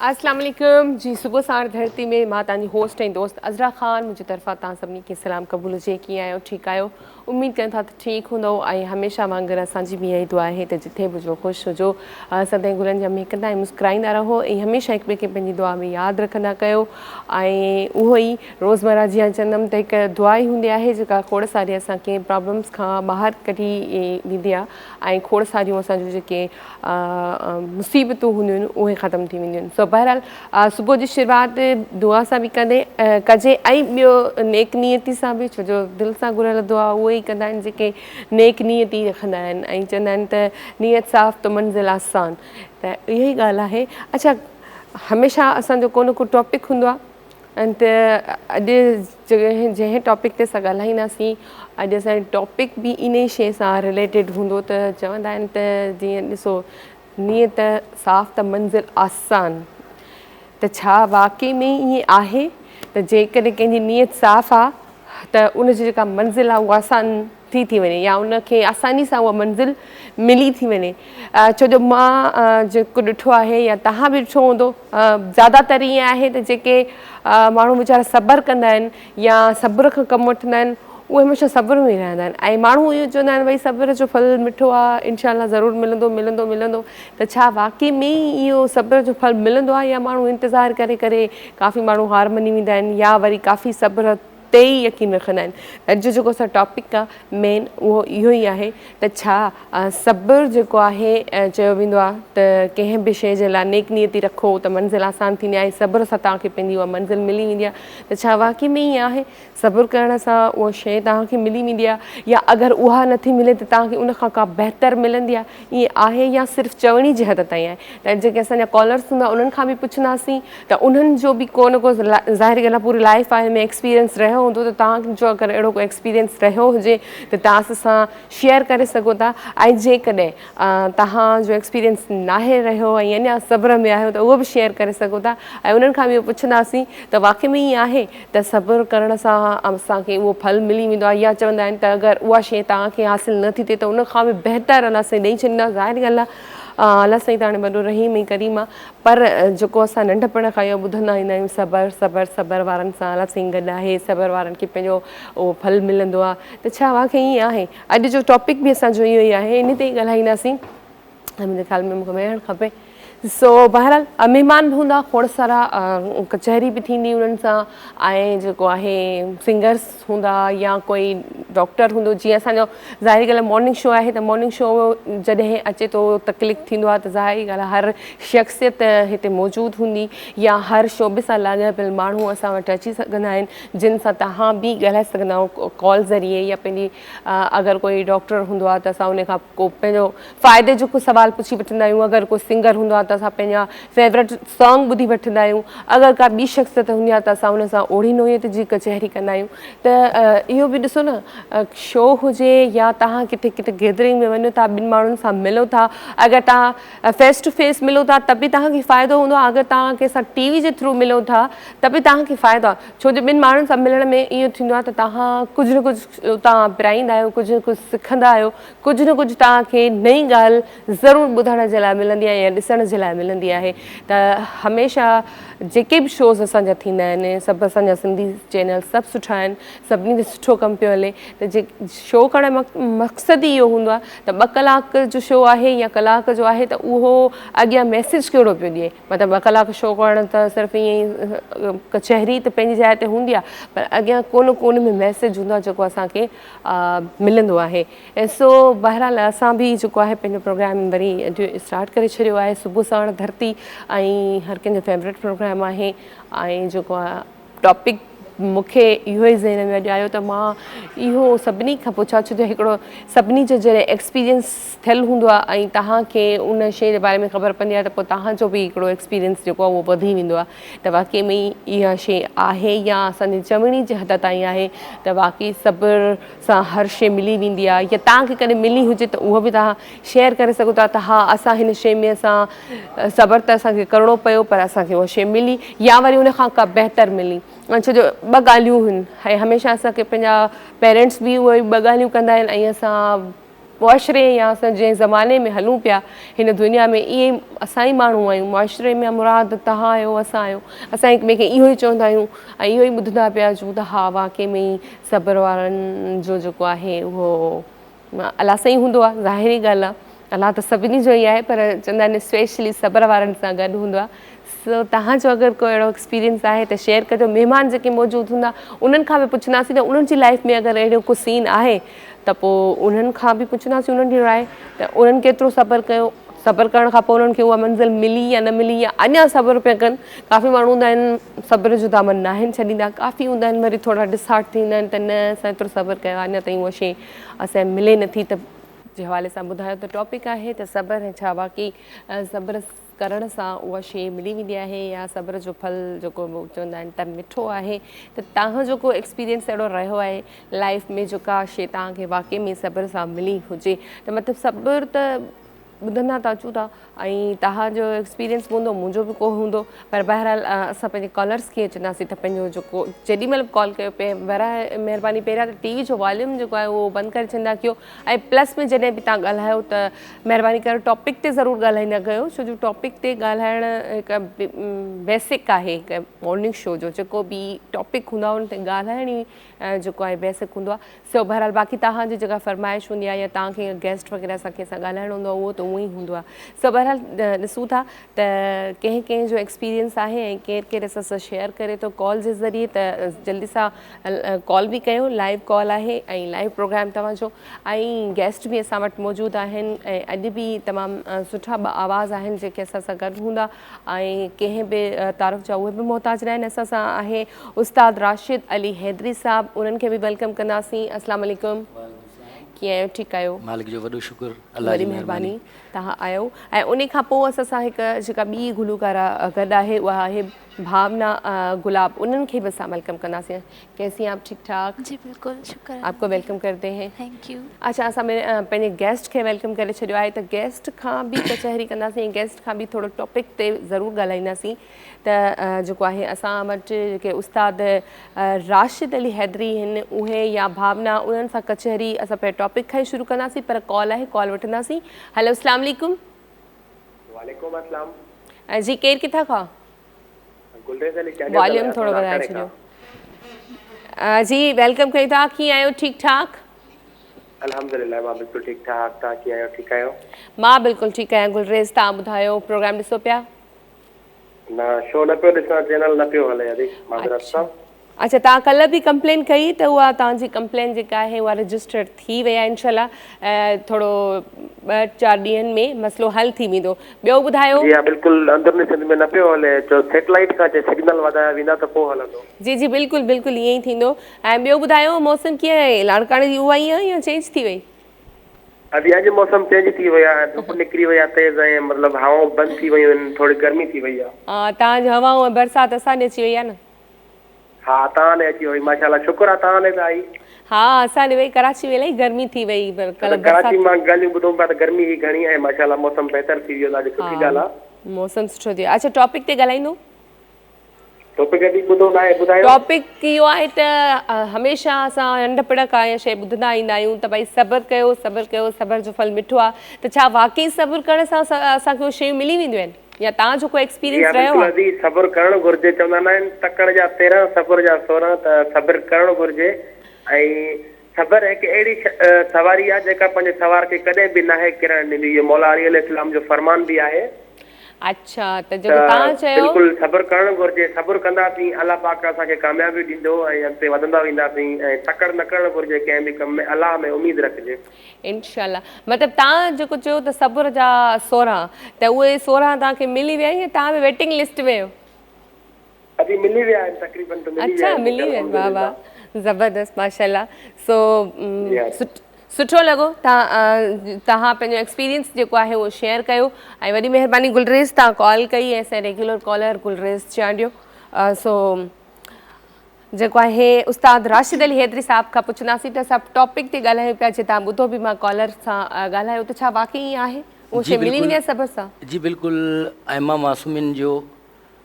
अस्सलाम वालेकुम जी। सुबह साण धरती में मां तव्हांजी होस्ट ऐं दोस्त अज़रा ख़ान मुंहिंजी तरफ़ां तव्हां सभिनी खे सलाम क़बूल हुजे। कीअं आहियो? ठीकु आहियो? उमेद कयूं था त ठीकु हूंदो ऐं हमेशह वांगुरु असांजी बि इहा दुआ आहे त जिथे बि हुजो ख़ुशि हुजो, सदाईं गुलनि जा महकंदा ऐं मुस्कुराईंदा रहो ऐं हमेशह हिक ॿिए खे पंहिंजी दुआ में यादि रखंदा कयो। ऐं उहो ई रोज़मर्रा जीअं चवंदमि त हिकु दुआ ई हूंदी आहे जेका खोड़ सारी असांखे प्रॉब्लम्स खां ॿाहिरि कढी ॾींदी आहे ऐं खोड़ सारियूं असांजूं जेके मुसीबतूं हूंदियूं आहिनि उहे ख़तमु थी वेंदियूं आहिनि। सो बहरहाल सुबुह जी शुरूआति दुआ सां बि कजे ऐं ॿियो नेक नियती सां बि, छो जो दिलि सां घुरियल दुआ उहे ई कंदा आहिनि जेके नेक नियती रखंदा आहिनि ऐं चवंदा आहिनि त नियत साफ़ त मंज़िल आसान। त इहा ई ॻाल्हि आहे। अच्छा, हमेशह असांजो को न को टॉपिक हूंदो आहे ऐं त अॼु जंहिं टॉपिक ते असां ॻाल्हाईंदासीं, अॼु असांजो टॉपिक बि इन ई शइ सां रिलेटेड हूंदो। त चवंदा आहिनि त जीअं ॾिसो, नियत साफ़ त मंज़िल आसान। त छा वाक़ई में ईअं आहे त जेकॾहिं कंहिंजी नियत साफ़ आहे त उनजी जेका मंज़िल आहे उहा आसान थी वञे या उनखे आसानी सां उहा मंज़िल मिली थी वञे? छो जो मां जेको ॾिठो आहे या तव्हां बि ॾिठो हूंदो, ज़्यादातर ईअं आहे त जेके माण्हू वीचारा सब्र कंदा आहिनि या सब्र खां कमु वठंदा आहिनि उहे हमेशह सब्र में रहंदा आहिनि ऐं माण्हू इहो चवंदा आहिनि भई सब्र जो फल मिठो आहे, इनशा ज़रूरु मिलंदो मिलंदो मिलंदो। त छा वाक़ई में ई इहो सब्र जो फल मिलंदो आहे या माण्हू इंतज़ारु करे करे काफ़ी माण्हू हार मञी वेंदा आहिनि या वरी काफ़ी सब्र ते ई यकीन रखंदा आहिनि? अॼु जेको असां टॉपिक आहे मेन उहो इहो ई आहे त छा सब्र जेको आहे चयो वेंदो आहे त कंहिं बि शइ जे लाइ नेक नियती रखो त मंज़िल आसान थींदी आहे, सब्र सां तव्हांखे पंहिंजी उहा मंज़िल मिली वेंदी आहे। त छा वाक़ई में ईअं आहे सब्र करण सां उहा शइ तव्हांखे मिली वेंदी आहे या अगरि उहा नथी मिले त तव्हांखे उनखां का बहितर मिलंदी आहे? ईअं आहे या सिर्फ़ु चवणी जी हद ताईं आहे? त जेके असांजा कॉलर्स हूंदा उन्हनि खां बि पुछंदासीं त उन्हनि जो बि को न को ज़ाहिर ॻाल्हि आहे पूरी लाइफ आहे में एक्सपीरियंस रहियो हूंदो। त तव्हांजो अगरि अहिड़ो को एक्सपीरियंस रहियो हुजे त तव्हां असां शेयर करे सघो था ऐं जेकॾहिं तव्हांजो एक्सपीरियंस नाहे रहियो ऐं अञा सब्र में आहियो त उहो बि शेयर करे सघो था ऐं उन्हनि खां बि पुछंदासीं त वाक़ई में ईअं आहे त सब्र करण सां असांखे उहो फल मिली वेंदो आहे या चवंदा आहिनि त अगरि उहा शइ तव्हांखे हासिलु नथी थिए त उनखां बि बहितर अलाह साईं ॾेई छॾींदा। ज़ाहिर ॻाल्हि आहे अलाह साईं त हाणे वॾो रहीम ऐं करीम आहे, पर जेको असां नंढपण खां इहो ॿुधंदा ईंदा आहियूं सब्र सब्र सब्र वारनि सां अलाह साईं गॾु आहे, सब्र वारनि खे पंहिंजो उहो फल मिलंदो आहे। त छा वाक़ई ईअं आहे? अॼु जो टॉपिक बि असांजो इहो ई आहे, इन ते ई ॻाल्हाईंदासीं। मुंहिंजे ख़्याल में मूंखे वेहणु खपे। सो बहरहाल महिमान बि हूंदा खोड़ सारा, कचहरी बि थींदी उन्हनि सां ऐं जेको आहे सिंगर्स हूंदा या कोई डॉक्टर हूंदो। जीअं असांजो ज़ाहिरी ॻाल्हि आहे मॉर्निंग शो आहे त मॉर्निंग शो जॾहिं अचे थो त क्लिक थींदो आहे त ज़ाहिरी ॻाल्हि आहे हर शख़्सियत हिते मौजूदु हूंदी या हर शोबे सां लाॻापियल माण्हू असां वटि अची सघंदा आहिनि जिन सां तव्हां बि ॻाल्हाए सघंदा आहियो कॉल ज़रिए या पंहिंजी अगरि कोई डॉक्टर हूंदो आहे त असां उन खां को पंहिंजो फ़ाइदे जो को सुवाल पुछी वठंदा आहियूं, अगरि को सिंगर हूंदो आहे त असां पंहिंजा फेवरेट सॉन्ग ॿुधी वठंदा आहियूं, अगरि का ॿी शख़्सियत हूंदी आहे त असां उन सां ओड़ी नोयत जी कचहरी कंदा आहियूं। त इहो बि ॾिसो न, शो हुजे या तव्हां किथे किथे गैदरिंग में वञो था, ॿिनि माण्हुनि सां मिलो था, अगरि तव्हां फेस टू फेस मिलो था त बि तव्हांखे फ़ाइदो हूंदो आहे, अगरि तव्हां कंहिंसां टीवी जे थ्रू मिलो था त बि तव्हांखे फ़ाइदो आहे। छो जो ॿिनि माण्हुनि सां मिलण में इहो थींदो आहे त तव्हां कुझु न कुझु तव्हां पिराईंदा आहियो, कुझु न कुझु सिखंदा आहियो, कुझु न कुझु तव्हांखे नई ॻाल्हि ज़रूरु ॿुधण जे लाइ मिलंदी आहे या ॾिसण जे लाइ मिलंदी आहे। त हमेशह जेके बि शोज़ असांजा थींदा आहिनि सभु असांजा सिंधी चैनल सभु सुठा आहिनि, सभिनी ते सुठो कमु पियो हले। त जे शो करण जो मक़सदु ई इहो हूंदो आहे त 2 कलाक जो शो आहे या कलाक जो आहे त उहो अॻियां मैसेज कहिड़ो पियो ॾिए। मतिलबु 2 कलाक शो करण त सिर्फ़ु ईअं ई कचहरी त पंहिंजी जाइ ते हूंदी आहे, पर अॻियां कोन में मैसेज हूंदो आहे जेको असांखे मिलंदो आहे। ऐं सो बहरहाल असां बि जेको आहे पंहिंजो प्रोग्राम वरी अॼु स्टार्ट करे छॾियो आहे। सुबुह साण धरती ऐं हर कंहिंजो फेवरेट प्रोग्राम आहे ऐं जेको आहे टॉपिक मूंखे इहो ई ज़हन में अॼु आयो त मां इहो सभिनी खां पुछां, छो जो हिकिड़ो सभिनी जो जॾहिं एक्सपीरियंस थियलु हूंदो आहे ऐं तव्हांखे उन शइ जे बारे में ख़बर पवंदी आहे त पोइ तव्हांजो बि हिकिड़ो एक्सपीरियंस जेको आहे उहो वधी वेंदो आहे त वाक़ई में इहा शइ आहे या असांजी चवणी जे हद ताईं आहे त वाक़ई सब्र सां हर शइ मिली वेंदी आहे या तव्हांखे कॾहिं मिली हुजे त उहो बि तव्हां शेयर करे सघो था त हा असां हिन शइ में असां सब्र त असांखे करिणो पियो पर असांखे उहा शइ मिली या वरी उन खां का बहितर मिली। छो जो 2 ॻाल्हियूं आहिनि ऐं हमेशह असांखे पंहिंजा पेरेंट्स बि उहे 2 ॻाल्हियूं कंदा आहिनि ऐं असां मुआशरे या असां जंहिं ज़माने में हलूं पिया हिन दुनिया में इहे असां ई माण्हू आहियूं। मुआशरे में मुराद तव्हां आहियो, असां आहियूं। असां हिक ॿिए खे इहो ई चवंदा आहियूं ऐं इहो ई ॿुधंदा पिया अचूं त हा वाक़ई में ई सब्र वारनि जो जेको आहे उहो अलाह सां ई हूंदो आहे। ज़ाहिरी ॻाल्हि आहे, अलाह त सभिनी जो ई आहे, पर चवंदा आहिनि स्पेशली सब्र वारनि सां गॾु हूंदो आहे। सो तव्हांजो अगरि कोई अहिड़ो एक्सपीरियंस आहे त शेयर कजो। महिमान जेके मौजूदु हूंदा उन्हनि खां बि पुछंदासीं त उन्हनि जी लाइफ में अगरि अहिड़ो को सीन आहे त पोइ उन्हनि खां बि पुछंदासीं उन्हनि जी राय त उन्हनि केतिरो सब्र कयो, सब्र करण खां पोइ उन्हनि खे उहा मंज़िल मिली या न मिली या अञा सब्र पिया कनि। काफ़ी माण्हू हूंदा आहिनि सब्र जो दामन न आहिनि छॾींदा, काफ़ी हूंदा आहिनि वरी थोरा डिसहार्ट थींदा आहिनि त न असां एतिरो सब्र कयो आहे, अञा ताईं उहा शइ असांखे मिले नथी। त जे हवाले सां ॿुधायो त टॉपिक आहे त सब्र ऐं छा वाक़ई सब्र करण सां उहा शइ मिली वेंदी आहे या सब्र जो फल जेको चवंदा आहिनि त मिठो आहे। त तव्हांजो को एक्सपीरियंस अहिड़ो रहियो आहे लाइफ में जेका शइ तव्हांखे वाक़ई में सब्र सां मिली हुजे त मतिलबु सब्र त ॿुधंदा त अचूं था ऐं तव्हांजो एक्सपीरियंस हूंदो, मुंहिंजो बि को हूंदो, पर बहरहाल असां पंहिंजे कॉलर्स खे चवंदासीं त पंहिंजो जेको जेॾी महिल बि कॉल कयो महिरबानी पहिरियां त टीवी जो वॉल्यूम जेको आहे उहो बंदि करे छॾींदा कयो ऐं प्लस में जॾहिं बि तव्हां ॻाल्हायो त महिरबानी करे टॉपिक ते ज़रूरु ॻाल्हाईंदा कयो, छो जो टॉपिक ते ॻाल्हाइण हिकु बेसिक आहे हिकु मॉर्निंग शो जो जेको बि टॉपिक हूंदो आहे उन ते ॻाल्हाइण ई जेको आहे बेसिक हूंदो आहे। सो बहरहाल बाक़ी तव्हांजी जेका फरमाइश हूंदी आहे या तव्हांखे गेस्ट वग़ैरह सां कंहिंसां ॻाल्हाइणो हूंदो आहे उहो त उअं ई हूंदो आहे। सो बहरहाल ॾिसूं था त कंहिं जो एक्सपीरियंस आहे ऐं केरु केरु असां सां शेयर करे थो कॉल जे ज़रिए, त जल्दी सां कॉल बि कयो। लाइव कॉल आहे ऐं लाइव प्रोग्राम तव्हांजो ऐं गेस्ट बि असां वटि मौजूदु आहिनि ऐं अॼु बि तमामु सुठा आवाज़ आहिनि जेके असां सां गॾु हूंदा ऐं कंहिं बि तारीफ़ जा उहे बि मोहताज न आहिनि। असां सां आहे उस्ताद राशिद अली हैदरी साहब, उन्हनि खे बि वेलकम कंदासीं। अस्सलाम वालेकुम, कीअं आहियो, ठीकु आहियो? मालिक जो वॾो शुक्र, अलाह जी महिरबानी तव्हां आयो। ऐं उन खां पोइ असां सां हिकु जेका ॿी गुलूकारा गॾु आहे उहा आहे भावना गुलाब, उन्हनि खे बि असां वेलकम कंदासीं। कैसी हैं आप? ठीक ठाक? जी बिल्कुल, शुक्र आपको वेलकम करते हैं। Thank U. अच्छा, असां पंहिंजे गेस्ट खे वेलकम करे छॾियो आहे, त गेस्ट खां बि कचहरी कंदासीं, गेस्ट खां बि थोरो टॉपिक ते ज़रूरु ॻाल्हाईंदासीं। त जेको आहे असां वटि जेके उस्ताद राशिद अली हैदरी आहिनि उहे या भावना, उन्हनि सां कचहरी असां पहिरियों टॉपिक खां ई शुरू कंदासीं, पर कॉल आहे, कॉल वठंदासीं। हलो, अस्सलाम वालेकुम। वालेकुम अस्सलाम जी, केरु किथां खां? वॉल्यूम थोरो वधाए छॾियो। जी, वेलकम कयूं था। कीअं आहियो? ठीकु ठाक? अल्हम्दुलिल्लाह, मां बिल्कुलु ठीकु ठाक। तव्हां कीअं आहियो? ठीकु आहियो? मां बिल्कुलु ठीकु आहियां। गुलरेज़, तव्हां ॿुधायो, प्रोग्राम ॾिसो पिया? न, शो न पियो ॾिसां, चैनल न पियो हले अॼु माज़रत सां। अच्छा, तव्हां कल्ह बि कंप्लेन कई त उहा तव्हांजी कंप्लेन जेका आहे उहा रजिस्टर्ड थी वई आहे। इनशाला थोरो 2-4 ॾींहंनि में मसइलो हल थी वेंदो। ॿियो ॿुधायो? जी हा, बिल्कुलु अंदरुनी सिंध में न पियो हले, छो सैटेलाइट खां सिग्नल वधाया वेंदा त पोइ हलंदो। जी जी, बिल्कुलु बिल्कुलु ईअं ई थींदो। ऐं ॿियो ॿुधायो, मौसम कीअं आहे? लाड़काणे जी उहा ई आहे या चेंज थी वई? अॼु मौसम चेंज थी वई आहे, धूप निकिरी वई आहे तेज़ ऐं मतिलबु हवाऊं बंदि थी वयूं आहिनि, थोरी गर्मी थी वई आहे। हा, तव्हांजी हवाऊं ऐं बरसाति असांॾे अची वई आहे न? हा, तव्हां ॾे अची वई, माशाल्लाह, शुक्र आहे तव्हां ॾे त आई। हा, असांॾे वई कराची में इलाही गर्मी थी वई, पर कल्ह कराची मां ॻाल्हियूं ॿुधूं पिया त गर्मी ही घणी आहे, माशाल्लाह मौसम बहितर थी वियो, ॾाढी सुठी ॻाल्हि आहे। मौसम सुठो थी वियो। अच्छा, टॉपिक ते ॻाल्हाईंदो? टॉपिक बि ॿुधो न आहे, ॿुधायो। टॉपिक इहो आहे त हमेशह असां नंढपण खां इहा शइ ॿुधंदा ईंदा आहियूं त भई सब्र कयो, सब्र कयो, सब्र जो फल मिठो आहे। त छा वाक़ई सब्र करण सां असांखे उहे शयूं मिली वेंदियूं आहिनि या तव्हांजो को एक्सपीरियंस रहियो आहे? सब्र करणु घुरिजे, चवंदा आहिनि तकड़ जा 13 सब्र जा 16, त सब्र करणु घुरिजे। ऐं सब्र हिकु अहिड़ी सवारी आहे जेका पंहिंजे सवार खे कॾहिं बि नाहे किरण ॾींदी। इहो मौला अली अलैहिस्सलाम जो फरमान बि आहे। अच्छा, त जेको तव्हां चयो बिल्कुलु सब्र करणु घुरिजे। सब्र कंदासीं, अलाह पाक असांखे कामयाबी ॾींदो ऐं अॻिते वधंदा वेंदासीं। ऐं तकड़ न करणु घुरिजे कंहिं बि कम में, अलाह में उमेद रखिजे। इंशाल्लाह। मतिलबु तव्हां जेको चयो त सब्र जा 16, त उहे 16 तव्हांखे मिली विया या तव्हां बि वेटिंग लिस्ट में आहियो? अभी मिली विया आहिनि तक़रीबन, त मिली विया अच्छा, आहिनि। मिली विया आहिनि, वाह वाह, ज़बरदस्त, माशाल्लाह। सो सुठो लॻो तव्हां पंहिंजो एक्सपीरियंस जेको आहे उहो शेयर कयो ऐं वॾी महिरबानी गुलरेज़, तव्हां कॉल कई ऐं असां रेगुलर कॉलर गुलरेज़ चांडियो। सो जेको आहे उस्ताद राशिद अली हैदरी साहब खां पुछंदासीं त सभु टॉपिक ते ॻाल्हायूं पिया, जीअं तव्हां ॿुधो बि मां कॉलर सां ॻाल्हायो, त छा वाक़ई आहे उहो शइ मिली वेंदी आहे सब्र सां? जी बिल्कुलु, अइमा मासूमिन जो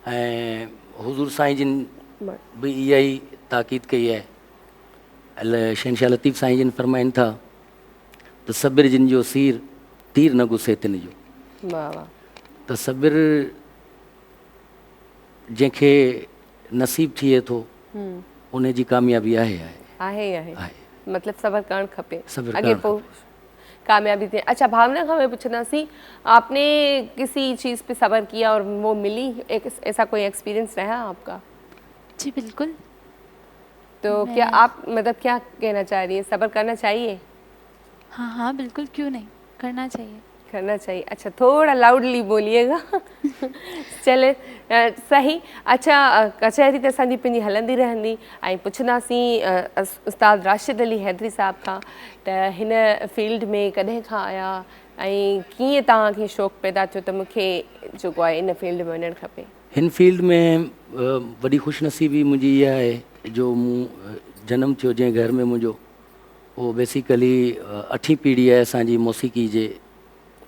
ऐं हुज़ूर साईं जिन भी इहा ई ताक़ीद कई आहे। शहनशाह लतीफ़ साईं जिन फरमाइनि था त त सबिर जिन जो सीर तीर न घुसे तिन जो। वाह वाह। त सबिर जंहिंखे नसीब थिए थो उन जी कामयाबी आहे मतलब सब्र करणु खपे सब्र आगे करणु पोइ कामयाबी थे। अच्छा भावना का मैं पूछना आपने किसी चीज़ पे सब्र किया और वो मिली, ऐसा कोई एक्सपीरियंस रहा आपका? जी बिल्कुल। तो क्या आप मतलब क्या कहना चाह रही है, सब्र करना चाहिए? हाँ हाँ बिल्कुल, क्यों नहीं, करना चाहिए। करना चाहिए। अच्छा थोड़ा लाउडली बोलिएगा। चले सही। अच्छा कचहरी तो असांजी पंहिंजी हलंदी रहंदी ऐं पुछंदासीं उस्ताद राशिद अली हैदरी साहब खां त हिन फील्ड में कॾहिं खां आया ऐं कीअं तव्हांखे शौक़ु पैदा थियो त मूंखे जेको आहे इन फील्ड में वञणु खपे? हिन फील्ड में वॾी ख़ुशनसीबी मुंहिंजी इहा आहे जो मूं जनमु थियो जंहिं घर में मुंहिंजो, उहो बेसिकली 8वीं पीढ़ी आहे असांजी मौसीक़ी जे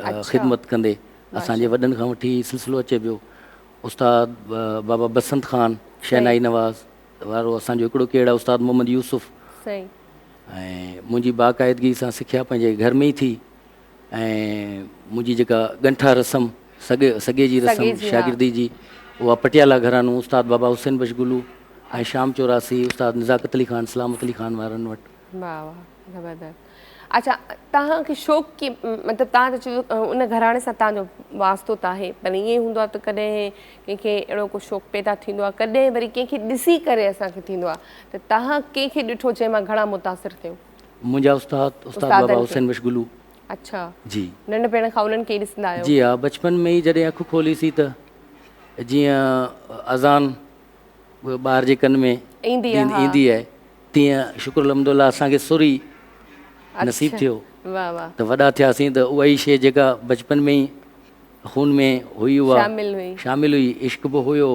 ख़िदमत कंदे। असांजे वॾनि खां वठी सिलसिलो अचे पियो। उस्ताद बाबा बसंत ख़ान शहनाई नवाज़ वारो असांजो हिकिड़ो केड़ आहे, उस्ताद मोहम्मद यूसुफ़। सही। ऐं मुंहिंजी बाक़ाइदगी सां सिखिया पंहिंजे घर में ई थी। ऐं मुंहिंजी जेका ॻंठा रस्म सॻे जी रस्म शागिर्दी जी, उहा पटियाला घरानो उस्ताद बाबा हुसैन बशगुलू ऐं शाम चौरासी उस्ताद निज़ाकत अली ख़ान सलामत अली ख़ान वारनि वटि। वाह वाह ज़बरदस्त। अच्छा तव्हांखे शौक़ु की मतलब तव्हां त चयो उन घराणे सां तव्हांजो वास्तो त आहे, पर ईअं हूंदो आहे त कॾहिं कंहिंखे अहिड़ो को शौक़ु पैदा थींदो आहे, कॾहिं वरी कंहिंखे ॾिसी करे असांखे थींदो आहे त तव्हां कंहिंखे ॾिठो जंहिं मां घणा मुतासिर थियो? मुंहिंजा उस्ताद बाबा हुसैन बशगुलू। अच्छा जी। नंढपिण खां उन्हनि खे ॾिसंदा आहियो? जी हा, बचपन में ई जॾहिं अखि खोलीसीं त जीअं अज़ान ॿार जे कन में ईंदी आहे तीअं शुक्र अलहमदुल्ला असांखे सुरी नसीब थियो। वाह वाह। त वॾा थियासीं त उहा ई शइ जेका बचपन में ई खून में हुई उहा शामिल हुई, इश्क बि हुयो,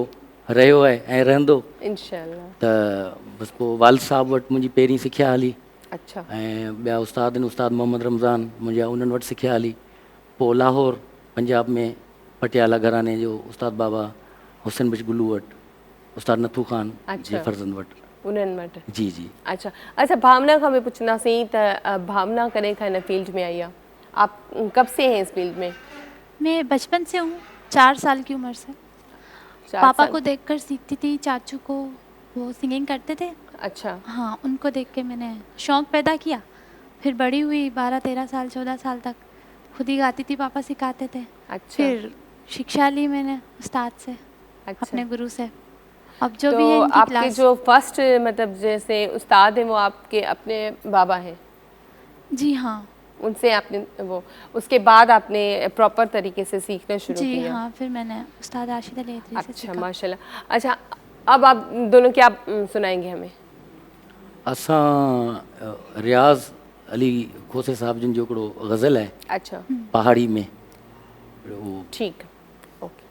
रहियो आहे ऐं रहंदो इंशाअल्लाह। त बसि पोइ वालिद साहब वटि मुंहिंजी पहिरीं सिखिया हली। अच्छा। ऐं ॿिया उस्ताद आहिनि, उस्ताद मोहम्मद रमज़ान मुंहिंजा, उन्हनि वटि सिखिया हली। पोइ लाहौर पंजाब में पटियाला घराने जो उस्ताद बाबा हुसैन बशगुलू वटि, उस्ताद नथू ख़ान जे फर्ज़ंद वटि, उन्हनि वटि। जी जी। अच्छा अच्छा भावना खां बि पुछंदासीं त भावना कॾहिं खां इन फील्ड में आई आहे? आप कब से हैं इस फील्ड में? मैं बचपन से हूँ, 4 साल की उम्र से। पापा को देखकर सीखती थी, चाचू को, वो सिंगिंग करते थे। अच्छा। हाँ उनको देख के मैंने शौक़ पैदा किया। फिर बड़ी हुई 12-13 साल 14 साल तक खुद ही गाती थी, पापा सिखाते थे। अच्छा। फिर शिक्षा ली मैंने उस्ताद से। अच्छा। अपने गुरु से। अब जो तो भी है इनकी आपके क्लास। जो फर्स्ट मतलब जैसे उस्ताद हैं वो आपके अपने बाबा हैं? जी हाँ। उनसे आपने वो उसके बाद आपने प्रॉपर तरीके से सीखना शुरू किया? जी हाँ, फिर मैंने उस्ताद राशिद अली हैदरी से सीखा। अच्छा माशाल्लाह। अच्छा अब आप दोनों क्या सुनाएंगे हमें? असां रियाज़ अली खोसे साहब जिन जो हिकिड़ो गज़ल है। अच्छा। पहाड़ी में। ठीक ओके।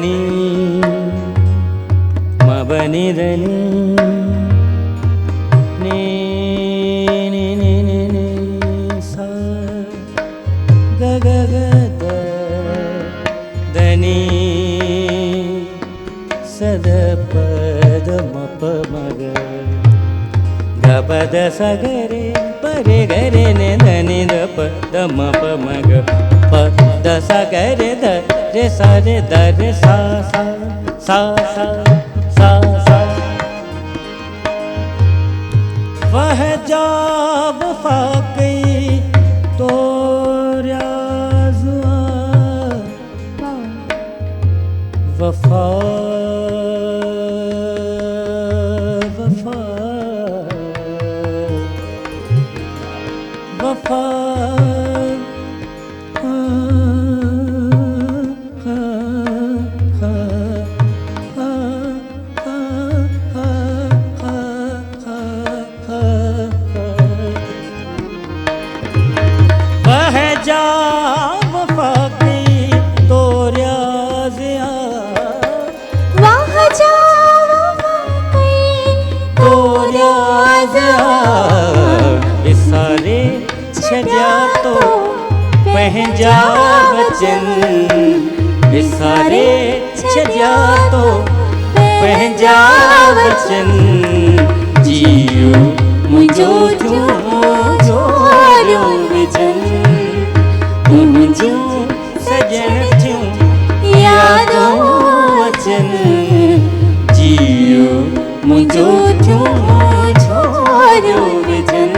దని మబని దని నీ నీ నీ నీ నీ సా గ గ గ ద దని సద పద మప మగ గ పద సగరే పరే గరే నే దని ద పద మప మగ పద సగరే ద रे सा रे द रे सा सा सा सा सा सा वह जा वफा गई तो राज़ वफा वफा वफा तो पहजा वचन विसारे छजा तो पहजा वचन जियो मुझो जोरो विजन मुझो सजन थ्यूं यादो वचन जियो मुझो जोरो विजन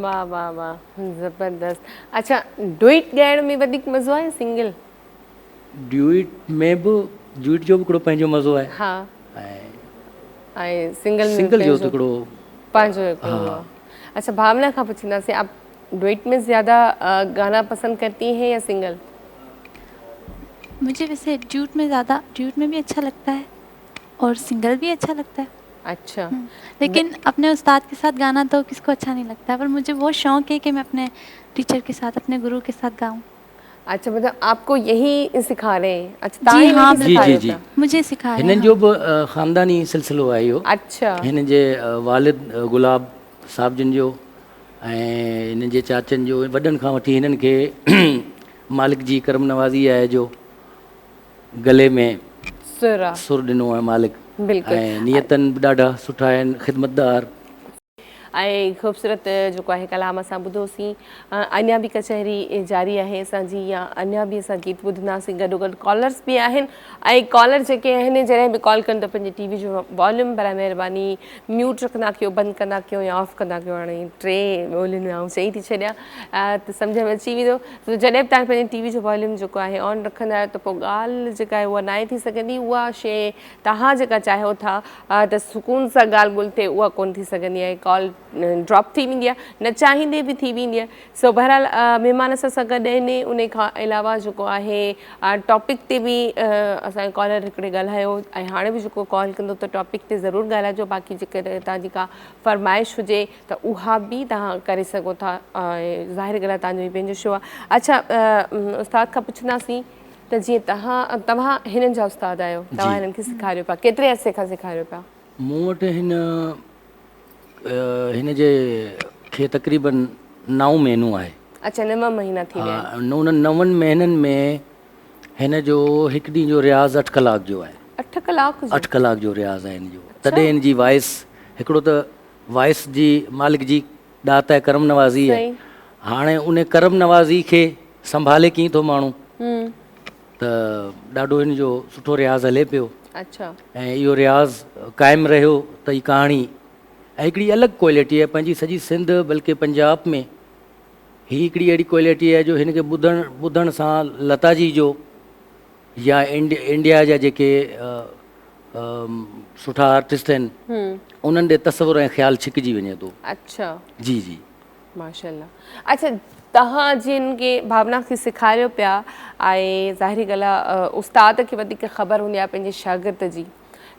वाह वाह वाह ज़बरदस्त। अच्छा डुइट ॻाइण में वधीक मज़ो आहे सिंगल? ड्यूट में बि ड्यूट जो बि हिकिड़ो पंहिंजो मज़ो आहे हा ऐं सिंगल में सिंगल जो हिकिड़ो पंहिंजो हिकिड़ो आहे। अच्छा भावना खां पुछंदासीं, आप डुइट में ज़्यादा गाना पसंद करती हैं या सिंगल? मुझे वैसे ड्यूट में भी अच्छा लगता है और सिंगल भी अच्छा लगता है। अच्छा लेकिन अपने उस्ताद के साथ गाना तो किसको अच्छा नहीं लगता है, पर मुझे बहुत शौक है कि मैं अपने टीचर के साथ, अपने गुरु के साथ गाऊं। अच्छा मतलब आपको यही सिखा रहे हैं? अच्छा जी हाँ जी जी जी मुझे सिखा रहे हिननि जो बि ख़ानदानी सिलसिलो आहे इहो। अच्छा हिन जे वालिद गुलाब साहब जिन जो ऐं हिन जे चाचनि जो वॾनि खां वठी हिननि खे मालिक जी करम नवाज़ी आहे जो गले में सुर ॾिनो आहे मालिक। बिल्कुलु ऐं नियतनि बि ॾाढा सुठा आहिनि, ख़िदमतदार ऐं ख़ूबसूरत जेको आहे कलाम असां ॿुधोसीं। अञा बि कचहरी जारी आहे असांजी, या अञा बि असां गीत ॿुधंदासीं। गॾोगॾु कॉलर्स बि आहिनि ऐं कॉलर जेके आहिनि जॾहिं बि कॉल कनि त पंहिंजे टीवी जो वॉल्यूम बराए महिरबानी म्यूट रखंदा कयो, बंदि कंदा कयो या ऑफ कंदा कयो। हाणे 3 ॿोलियुनि में आउं चई थी छॾियां त सम्झ में अची वेंदो। त जॾहिं बि तव्हां पंहिंजे टीवी जो वॉल्यूम जेको आहे ऑन रखंदा आहियो त पोइ ॻाल्हि जेका आहे उहा न आहे थी सघंदी। उहा शइ तव्हां जेका चाहियो था त सुकून सां ॻाल्हि ॿोल थिए उहा कोन थी सघंदी आहे, कॉल ड्रॉप थी वेंदी आहे, न चाहींदे बि थी वेंदी आहे। सो बहरहाल महिमान सां गॾु आहिनि। उन खां अलावा जेको आहे टॉपिक ते बि असांजे कॉलर हिकिड़े ॻाल्हायो ऐं हाणे बि जेको कॉल कंदो त टॉपिक ते ज़रूरु ॻाल्हाइजो। बाक़ी जेकर तव्हांजी का फरमाइश हुजे त उहा बि तव्हां करे सघो था। ज़ाहिर ॻाल्हि आहे तव्हांजो ही पंहिंजो शो आहे। अच्छा उस्ताद खां पुछंदासीं त जीअं तव्हां हिननि जा उस्ताद आहियो, तव्हां हिननि खे सेखारियो पिया, केतिरे अरसे खां सेखारियो पिया? मूं वटि हिन जे खे तक़रीबन 9 महीनो आहे। अच्छा 9 महीना थी विया आहिनि। उन्हनि 9 महीननि में हिन जो हिकु ॾींहं जो रियाज़ 8 कलाक जो आहे। 8 कलाक 8 कलाक जो रियाज़ आहे हिन जो। तॾहिं हिन जी वॉइस, हिकिड़ो त वॉइस जी मालिक जी ॾात आहे, करम नवाज़ी आहे। हाणे उन करम नवाज़ी खे संभाले कीअं थो माण्हू, त ॾाढो हिन जो सुठो रियाज़ हले पियो। अच्छा ऐं इहो रियाज़ क़ाइमु रहियो त ही कहाणी ऐं हिकिड़ी अलॻि क्वालिटी आहे पंहिंजी सॼी सिंध बल्कि पंजाब में ही हिकिड़ी अहिड़ी क्वालिटी आहे जो हिन खे ॿुधण सां लता जी जो या इंडिया जा जेके सुठा आर्टिस्ट आहिनि उन्हनि ॾे तसवुर ऐं ख़्यालु छिकिजी वञे थो। अच्छा जी जी माशाल्लाह। अच्छा तव्हां जिन खे भावना खे सेखारियो पिया ऐं ज़ाहिरी ॻाल्हि आहे उस्ताद खे वधीक ख़बर हूंदी आहे पंहिंजे शागिर्द जी,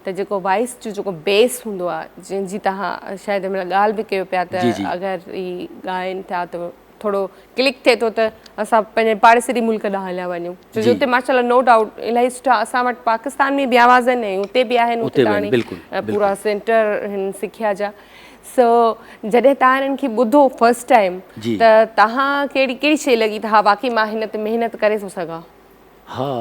त जेको वॉइस जो जेको बेस हूंदो आहे जंहिंजी तव्हां शायदि हिन ॻाल्हि बि कयो पिया त अगरि ही ॻाइनि था त थोरो क्लिक थिए थो त असां पंहिंजे पाड़ेसरी मुल्क ॾांहुं हलिया वञूं, छो जो हुते माशाल्लाह नो डाउट इलाही सुठा असां वटि पाकिस्तान में बि आवाज़ आहिनि ऐं हुते बि आहिनि, हुते पूरा सेंटर हिन सिखिया जा। सो जॾहिं तव्हां हिननि खे ॿुधो फस्ट टाइम त तव्हां कहिड़ी शइ लॻी त हा वाक़ई मां हिन ते महिनत करे थो सघां? हा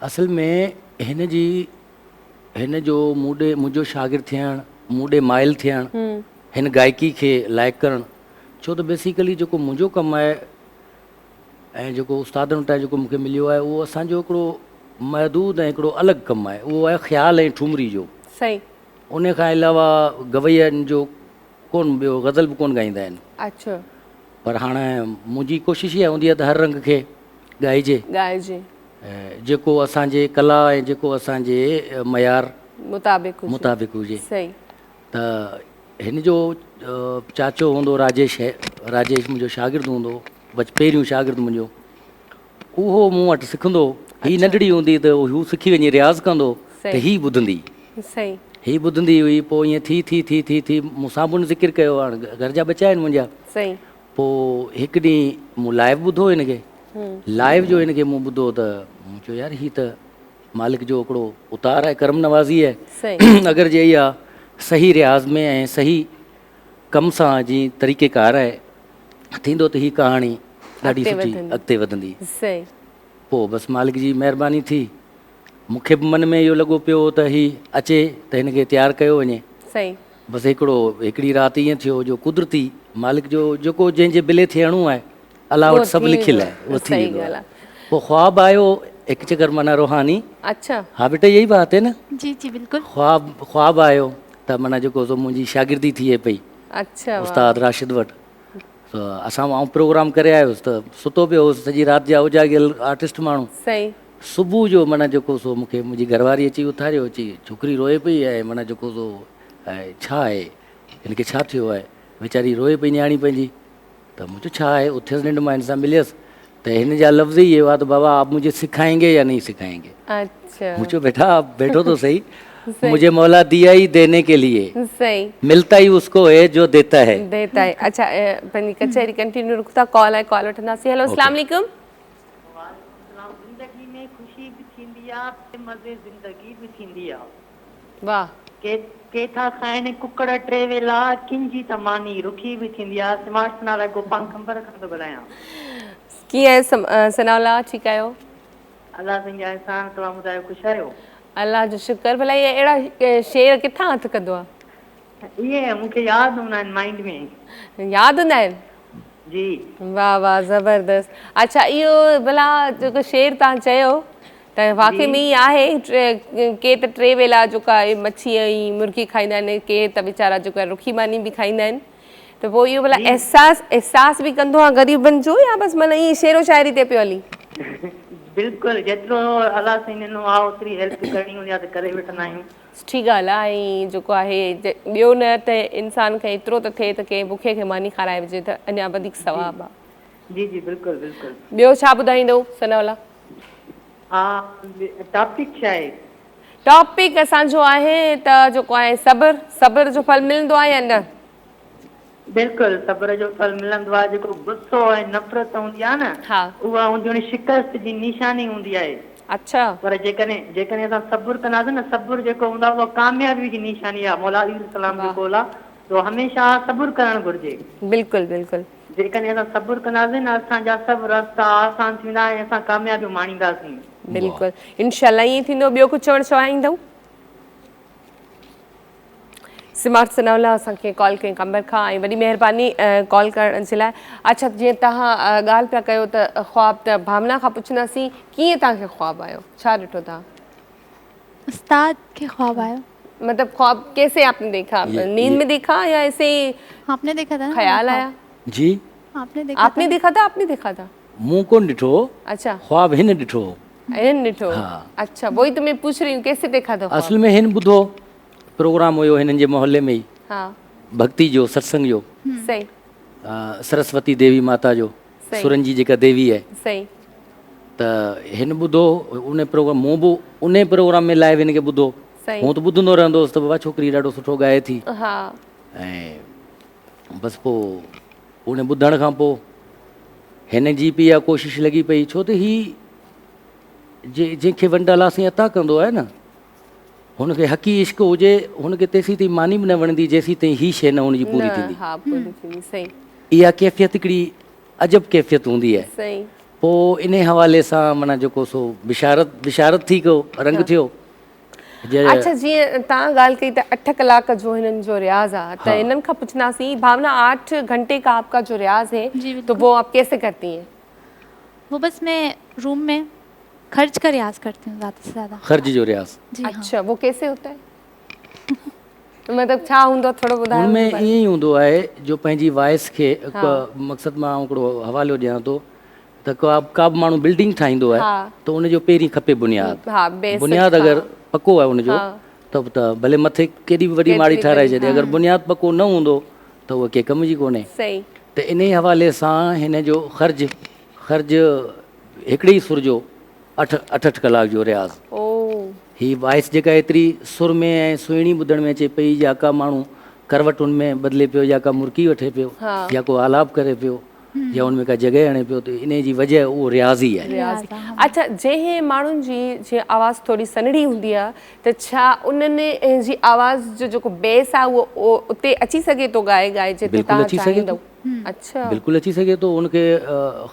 असल में हिन जो मुंहिंजो शागिर्द थियणु मूं ॾे माइल थियणु हिन गायकी खे लाइक़ु करणु, छो त बेसिकली जेको मुंहिंजो कमु आहे ऐं जेको उस्तादनि वटां जेको मूंखे मिलियो आहे उहो असांजो हिकिड़ो महदूद ऐं हिकिड़ो अलॻि कमु आहे, उहो आहे ख़्याल ऐं ठुमरी जो। सही। उन खां अलावा गवैयनि जो ॿियो गज़ल बि कोन ॻाईंदा आहिनि। अच्छा। पर हाणे मुंहिंजी कोशिशि इहा हूंदी आहे त हर रंग खे ॻाइजे जेको असांजे कला ऐं जेको असांजे मयार मुताबिक़ हुजे। सही। त हिन जो चाचो हूंदो राजेश मुंहिंजो शागिर्दु हूंदो, पहिरियों शागिर्दु मुंहिंजो, उहो मूं वटि सिखंदो। हीअ नंढड़ी हूंदी त हू सिखी वञी रियाज़ कंदो त हीअ ॿुधंदी, हीअ ॿुधंदी हुई, पोइ ईअं थी मूंसां बि ज़िक्र कयो, हाणे घर जा बचा आहिनि मुंहिंजा। पोइ हिकु ॾींहुं मूं लाइव ॿुधो हिनखे, लाइव जो हिनखे मूं ॿुधो त मूं चयो यार हीअ त मालिक जो हिकिड़ो उतार आहे, करम नवाज़ी आहे। अगरि जे इहा सही रियाज़ में ऐं सही कम सां जीअं तरीक़ेकार आहे थींदो त हीअ कहाणी ॾाढी सुठी अॻिते वधंदी। पोइ बसि मालिक जी महिरबानी थी, मूंखे बि मन में इहो लॻो पियो त हीअ अचे त हिनखे तयारु कयो वञे। बसि हिकिड़ी राति ईअं थियो जो कुदरती मालिक जो जेको जंहिंजे बिले थियणो आहे अलाह वटि सभु लिखियलु आहे, उहो थी वेंदो आहे। पोइ ख्वाबु आयो हिकु चकर माना रूहानी। अच्छा। हा बेटा यही बात है न? जी जी बिल्कुलु। ख्वाबु आयो त माना जेको सो मुंहिंजी शागिर्दी थिए पई उस्ताद राशिद वटि, असां आउं प्रोग्राम करे आयुसि त सुतो पियो हुउसि, सॼी राति जा उजागियल आर्टिस्ट माण्हू। सुबुह जो माना जेको सो मूंखे मुंहिंजी घरवारी अची उथारियो, अची छोकिरी रोए पई आहे, माना जेको सो छा आहे हिनखे छा थियो आहे, वीचारी रोए पई न्याणी पंहिंजी। त मुंहिंजो छा आहे, उथियसि निंड मां हिन सां मिलियसि त हिन जा लफ़्ज़ ई इहे हुआ त बाबा आप मुझे सिखाएंगे या नहीं सिखाएंगे? मुझे चयो बेटा आप बैठो तो सही, मुझे मौला दिया ही देने के लिए, मिलता ही उसको है जो देता है। अच्छा पंहिंजी कचहरी कंटिन्यू रुकता, कॉल आहे, कॉल वठंदासीं। हेलो अस्सलाम वालेकुम। ज़िंदगी में खुशी भी थींदी आहे, मज़े ज़िंदगी भी थींदी आहे। वाह। के था खाइनि कुकड़ टे वेला, किंजी त मानी रुखी भी थींदी आहे। स्मार्ट सनाला गोपाल खंबर खां थो ॻाल्हायां। कीअं आहे सनाला, ठीकु आहियो? अलाह तुंहिंजा एहसान, तव्हां ॿुधायो ख़ुशि आहियो? अलाह जो शुक्र। भला इहे अहिड़ा शेर किथां हथु कंदो आहे? इहे मूंखे यादि हूंदा आहिनि माइंड में। यादि हूंदा आहिनि? जी। वाह वाह ज़बरदस्त। अच्छा इहो भला जेको शेर तव्हां चयो त वाक़ई में ई आहे, के त टे वेला जेका मच्छी ऐं मुर्गी खाईंदा आहिनि, के त वीचारा जेका रुखी मानी बि खाईंदा आहिनि, त पोइ इहो भला एहसास बि कंदो आहे ग़रीबनि जो, या बसि माना ईअं शेरो शाइरी ते पियो हली? बिल्कुलु, जेतिरो अलाह साईं ॾिनो आहे ओतिरी हेल्प करणी हूंदी आहे त करे वठंदा आहियूं। सुठी ॻाल्हि आहे। ऐं जेको आहे ॿियो न त इंसान खे एतिरो त थिए त कंहिं बुखे खे मानी खाराए विझे त अञा वधीक सवाबु आहे। जी जी बिल्कुलु बिल्कुलु। ॿियो छा ॿुधाईंदो सनावला? हा टॉपिक छा आहे? टॉपिक असांजो आहे त जेको आहे सब्र जो फल मिलंदो आहे या न? बिल्कुलु सब्र जो फल मिलंदो आहे। जेको गुस्सो ऐं नफ़रत हूंदी आहे न, उहा हूंदी शिकस्त जी निशानी हूंदी आहे। अच्छा। पर जेकॾहिं असां सब्र कंदासीं न, सब्र जेको हूंदो आहे उहा कामयाबी जी निशानी आहे। मौला अली सलाम जो कौल आहे, तो हमेशह सब्र करणु घुरिजे। बिल्कुलु बिल्कुलु। जेकॾहिं असां सब्र कंदासीं न, असांजा सभु रस्ता आसान थींदा ऐं असां कामयाबियूं माणींदासीं। बिल्कुलु इंशाल्लाह ईअं थींदो। ॿियो कुझु चवणु चाहींदव? स्मार्ट सनावला असांखे कॉल कई कंबर खां, ऐं वॾी महिरबानी कॉल करण जे लाइ। अच्छा जीअं तव्हां ॻाल्हि पिया कयो त ख्वाबु, त भावना खां पुछंदासीं कीअं तव्हांखे ख्वाबु आयो, छा ॾिठो तव्हां? उस्ताद के ख्वाब आयो। मतलब ख्वाब कैसे आपने देखा? नींद में देखा या ऐसे ही आपने देखा था ना? ख्याल आया? जी आपने देखा था? आपने देखा था? मूं कोन ॾिठो, अच्छा, ख्वाब हिन ॾिठो। हिन ॾिठो? हाँ। अच्छा, वही तो मैं पूछ रही हूँ, कैसे देखा था? असल में हिन ॿुधो प्रोग्राम हुयो हिननि जे मोहल्ले में ही, हाँ, भक्ति जो, सत्संग जो, सही सरस्वती देवी माता जो, सही। सुरन जी जेका देवी आहे, सही। त हिन ॿुधो उन प्रोग्राम, मूं बि उन प्रोग्राम में लाइव हिन खे ॿुधो। सही। हूं त ॿुधंदो रहंदो हुउसि त बाबा छोकिरी ॾाढो सुठो ॻाए थी, हाँ, ऐं बसि पोइ उन ॿुधण खां पोइ हिन जी बि इहा कोशिशि लॻी पई, छो त ही जंहिंखे वंडल आसीं अता कंदो आहे न, हुनखे हक़ी इश्क हुजे, हुनखे तेसीं ताईं मानी बि न वणंदी जेसीं ताईं ही शइ न हुनजी पूरी थींदी। हाँ, पूरी थींदी। सही। इहा कैफ़ियत हिकिड़ी अजब कैफ़ियत हूंदी आहे। सही। पोइ इन हवाले सां माना जेको सो बिशारत थी को रंग थियो। अच्छा, जीअं तव्हां ॻाल्हि कई त 8 कलाक जो हिननि जो रियाज़ आहे, त हिननि खां पुछंदासीं, भावना 8 घंटे का आपका जो रियाज़ है तो वो आप कैसे करती हैं? वो बस मैं रूम में खर्च का रियाज करती हूँ, ज़्यादा से ज़्यादा खर्च जो रियाज़। जी हाँ। अच्छा, वो कैसे होता है? मतलब छा हूंदो, थोरो ॿुधायो। उनमें ईअं ई हूंदो आहे जो पंहिंजी वॉइस खे मक़सदु मां हिकिड़ो हवालो ॾियां थो त का बि माण्हू बिल्डिंग ठाहींदो आहे त उनजो पहिरीं खपे बुनियाद। बुनियाद अगरि पको आहे उनजो त भले मथे केॾी बि वॾी माड़ी ठाराए छॾे, अगरि बुनियाद पको न हूंदो त उहा कंहिं कम जी कोन्हे। त इन ई हवाले सां हिन जो ख़र्च हिकिड़े ई सुर जो 8 कलाक जो रियाज़। ही वॉइस जेका एतिरी सुर में ऐं सुहिणी ॿुधण में अचे पई, या का माण्हू करवटुनि में बदिले पियो, या का मुर्की वठे पियो, या को आलाप करे पियो, या उनमें का जॻह हणे पियो, त इन जी वजह उहो रियाज़ ई आहे। अच्छा, जंहिं माण्हुनि जी जीअं आवाज़ थोरी सन्हड़ी हूंदी आहे त छा उन्हनि जी आवाज़ जो जेको बेस आहे उहो उते अची सघे थो ॻाए जिते बिल्कुलु अची सघे थो। अच्छा, बिल्कुलु अची सघे थो। उनखे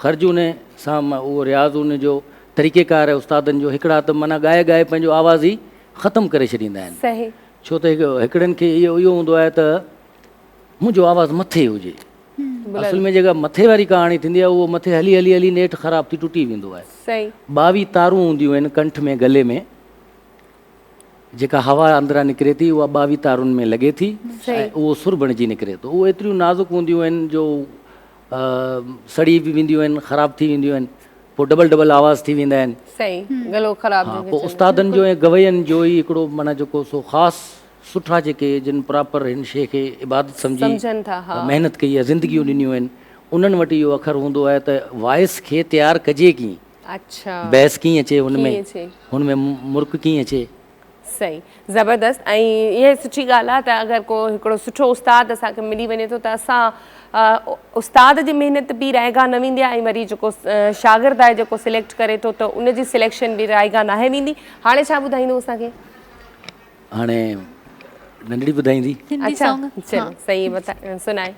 ख़र्च उन सां उहो रियाज़ उनजो तरीक़ेकार आहे उस्तादनि जो। हिकिड़ा त माना ॻाए पंहिंजो आवाज़ ई ख़तमु करे छॾींदा आहिनि। सही। छो त हिकिड़नि खे इहो हूंदो आहे त मुंहिंजो आवाज़ु मथे हुजे। असल में जेका मथे वारी कहाणी थींदी आहे उहो मथे हली हली हली नेठि ख़राब थी टुटी वेंदो आहे। सही। 22 तारूं हूंदियूं आहिनि कंठ में, गले में, जेका हवा अंदरां निकिरे थी उहा 22 तारुनि में लॻे थी ऐं उहो सुर बणिजी निकिरे थो। उहे एतिरियूं नाज़ुक हूंदियूं आहिनि जो सड़ी बि वेंदियूं आहिनि, ख़राब थी वेंदियूं आहिनि, पोइ डबल आवाज़ थी वेंदा आहिनि। सही, गलो ख़राब। पोइ उस्तादनि जो ऐं गवैयनि जो ई हिकिड़ो माना जेको सो ख़ासि सुठा जेके जिन प्रॉपर हिन शइ खे इबादत सम्झनि था, महिनत कई आहे, ज़िंदगियूं ॾिनियूं आहिनि, उन्हनि वटि इहो अखर हूंदो आहे त वॉइस खे तयारु कजे कीअं, अच्छा, बैस कीअं अचे हुनमें मुर्क कीअं अचे। सही, ज़बरदस्त। ऐं इहा सुठी ॻाल्हि आहे त अगरि को हिकिड़ो सुठो उस्ताद असांखे मिली वञे थो त असां उस्ताद जी महिनत बि रायगा न वेंदी आहे, ऐं वरी जेको शागिर्द आहे जेको सिलेक्ट करे थो त उनजी सिलेक्शन बि रायगा नाहे वेंदी। हाणे छा ॿुधाईंदो असांखे? हाणे नंढड़ी ॿुधाईंदी। अच्छा, चलो सही सुनाए।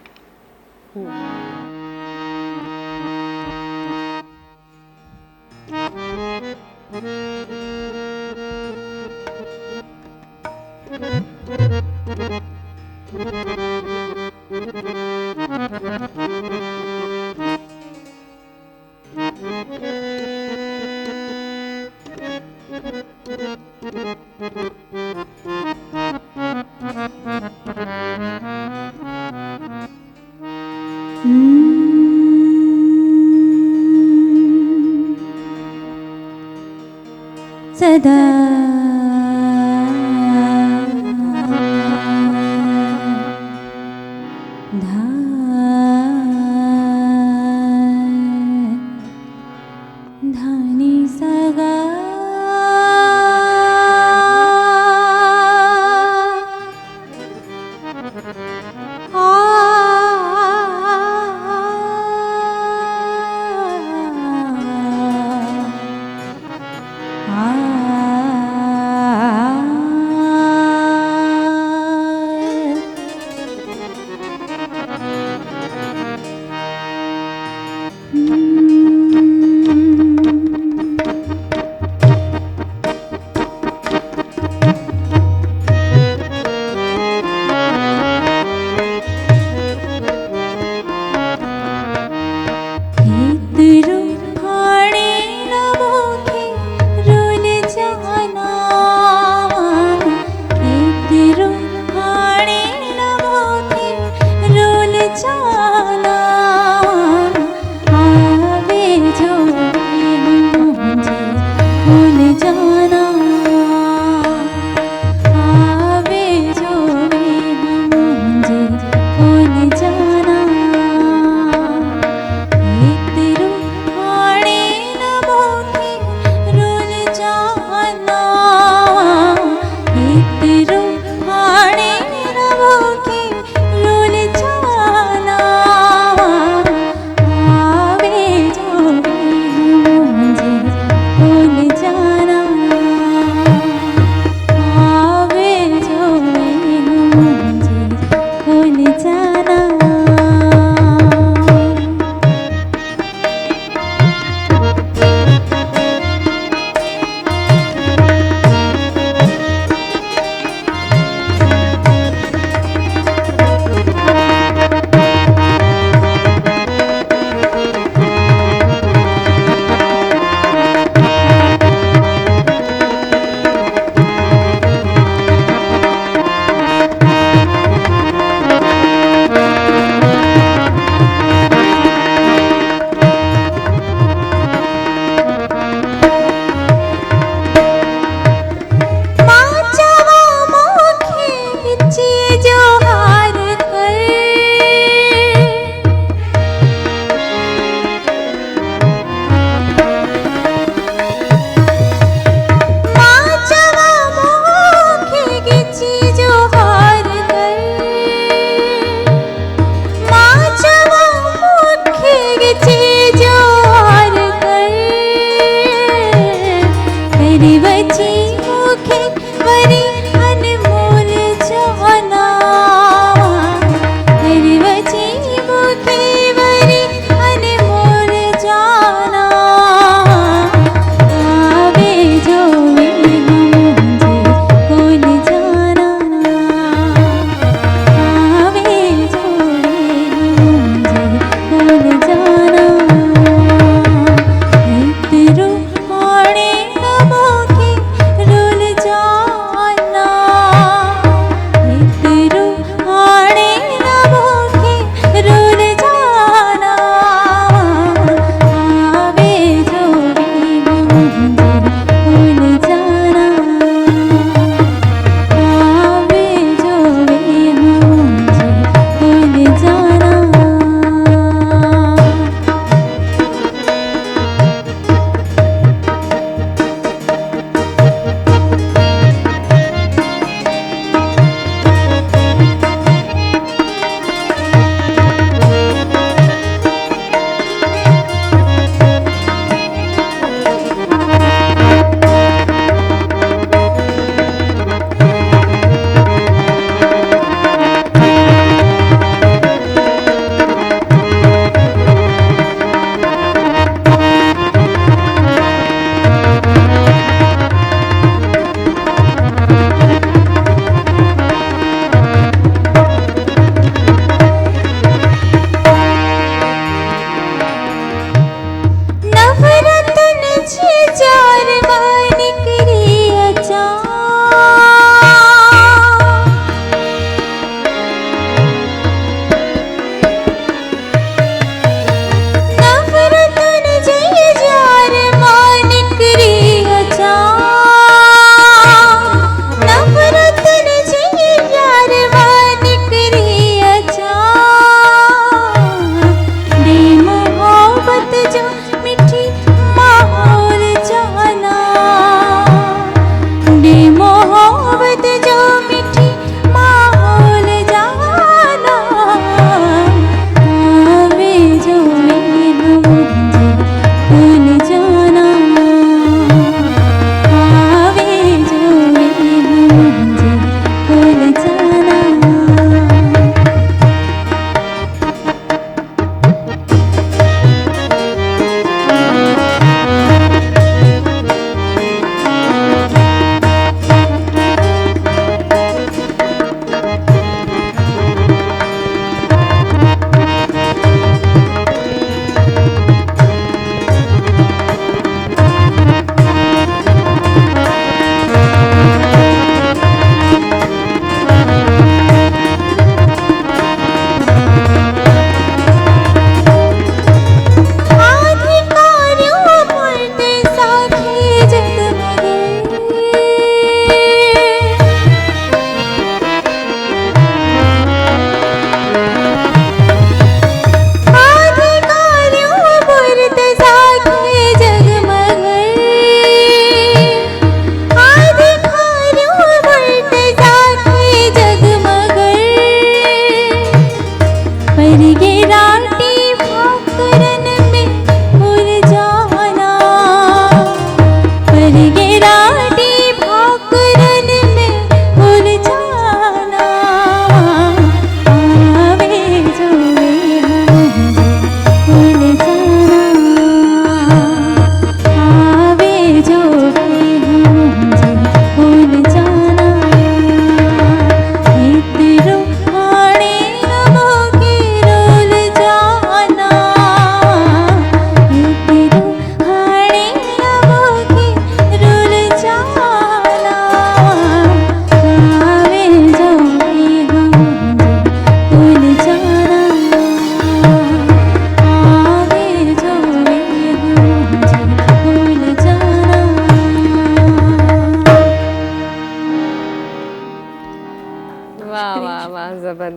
सदा धानी सगा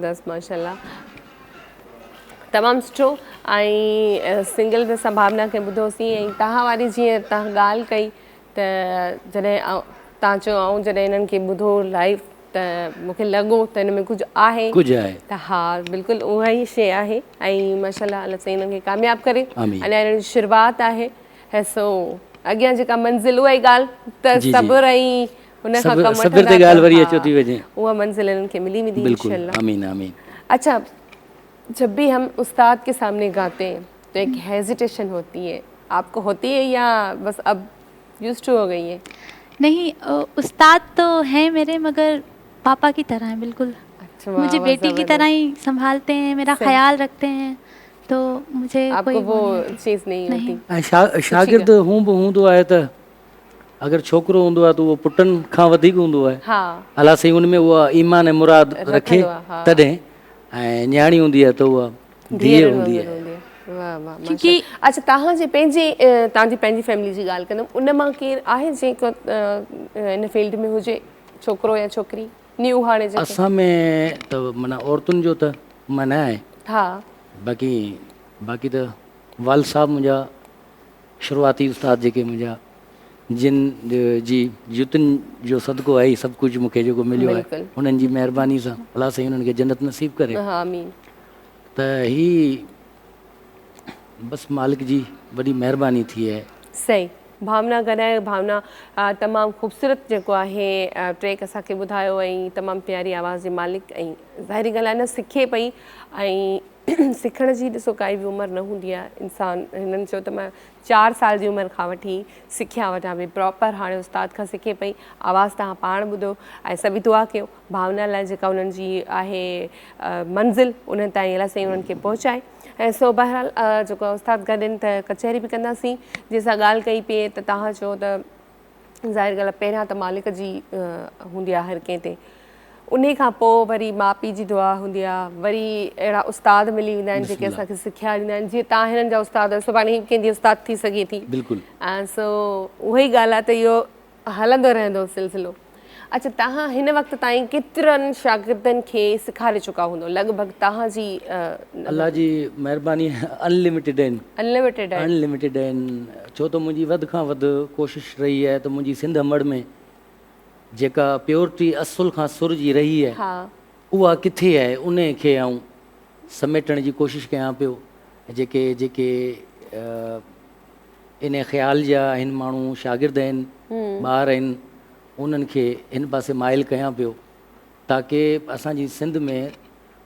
ज़बरदस्त माशाल्लाह, तमामु सुठो। ऐं सिंगल में संभावना खे ॿुधोसीं ऐं तव्हां वारी जीअं तव्हां ॻाल्हि कई त जॾहिं तव्हां चयो ऐं जॾहिं इन्हनि खे ॿुधो लाइव त मूंखे लॻो त हिन में कुझु आहे त हा बिल्कुलु उहा ई शइ आहे। ऐं माशाल्लाह अलाह साईं इन्हनि खे कामयाबु करे, अञा इन्हनि जी शुरूआति आहे ऐं सो अॻियां जेका मंज़िल उहा ई ॻाल्हि त सब्र ऐं हुन खां कमु उहा मंज़िल इन्हनि खे मिली वेंदी इंशाअल्लाह। अच्छा, जब भी हम उस्ताद के सामने गाते हैं तो एक हेजिटेशन होती है, आपको होती है या बस अब यूज्ड टू हो गई है? नहीं, उस्ताद तो हैं मेरे, मगर पापा की तरह हैं बिल्कुल। अच्छा, मुझे बेटी की तरह ही संभालते हैं, मेरा ख्याल रखते हैं, तो मुझे आपको कोई वो चीज़ नहीं होती। शागिर्द हूं बि हूंदो आहे त अगर छोकरो हूंदो आहे त उहो पुटनि खां वधीक हूंदो आहे। अलाह साईं उन में उहा ईमान ऐं मुराद रखे तॾहिं, ऐं न्याणी हूंदी आहे त उहा धीअ हूंदी आहे। क्योंकि अच्छा, तव्हांजी पंहिंजी फैमिली जी ॻाल्हि कंदमि, उन मां केरु आहे जेको इन फील्ड में हुजे, छोकिरो या छोकिरी न्यू हाणे? असां में त माना औरतुनि जो त मना आहे, बाक़ी त वाल साहब मुंहिंजा शुरूआती उस्ताद जेके मुंहिंजा जिन जी जुतुनि जो सदको आहे, सभु कुझु मूंखे जेको मिलियो आहे हुननि जी महिरबानी सां अलाह साईं हुननि खे जन्नत नसीब करे। त ही बस मालिक जी वॾी महिरबानी थी आहे। सही। भावना ॻाल्हायो, भावना तमामु ख़ूबसूरत जेको आहे ट्रैक असांखे ॿुधायो ऐं तमामु प्यारी आवाज़ जे मालिक, ऐं ज़ाहिरी ॻाल्हि आहे न सिखे पई, ऐं सिखण जी ॾिसो काई बि उमिरि न हूंदी आहे। इंसान हिननि चयो त मां 4 साल जी उमिरि खां वठी सिखिया वठां पई, प्रॉपर हाणे उस्ताद खां सिखे पई, आवाज़ तव्हां पाण ॿुधो ऐं सभई दुआ कयो भावना लाइ जेका उन्हनि जी आहे मंज़िल उन ताईं अलाह साईं उन्हनि खे पहुचाए। ऐं सो बहरहाल जेको उस्ताद गॾु आहिनि त कचहरी बि कंदासीं। जंहिंसां ॻाल्हि कई पिए त तव्हां चयो त ज़ाहिर ॻाल्हि आहे पहिरियां त मालिक जी हूंदी आहे हर कंहिं ते, उन खां पोइ वरी माउ पीउ जी दुआ हूंदी आहे, वरी अहिड़ा उस्ताद मिली वेंदा आहिनि जेके असांखे सिखिया ॾींदा आहिनि। जीअं तव्हां हिननि जा उस्ताद सुभाणे कंहिंजी उस्ताद थी सघे थी। ऐं सो उहा ई ॻाल्हि आहे त इहो हलंदो रहंदो सिलसिलो। अच्छा, तव्हां हिन वक़्तु ताईं केतिरनि शागिर्दनि खे सेखारे चुका हूंदो? लॻभॻि तव्हांजी अलाह जी महिरबानी अनलिमिटेड आहिनि। छो त मुंहिंजी वधि खां वधि कोशिशि रही आहे त मुंहिंजी सिंध मड़ में जेका प्योरिटी असुल खां सुर जी रही आहे उहा किथे आहे, उन खे आऊं समेटण जी कोशिशि कयां पियो। जेके इन ख़्याल जा आहिनि माण्हू, शागिर्द आहिनि, ॿार आहिनि, उन्हनि खे हिन पासे माइल कयां पियो ताकी असांजी सिंध में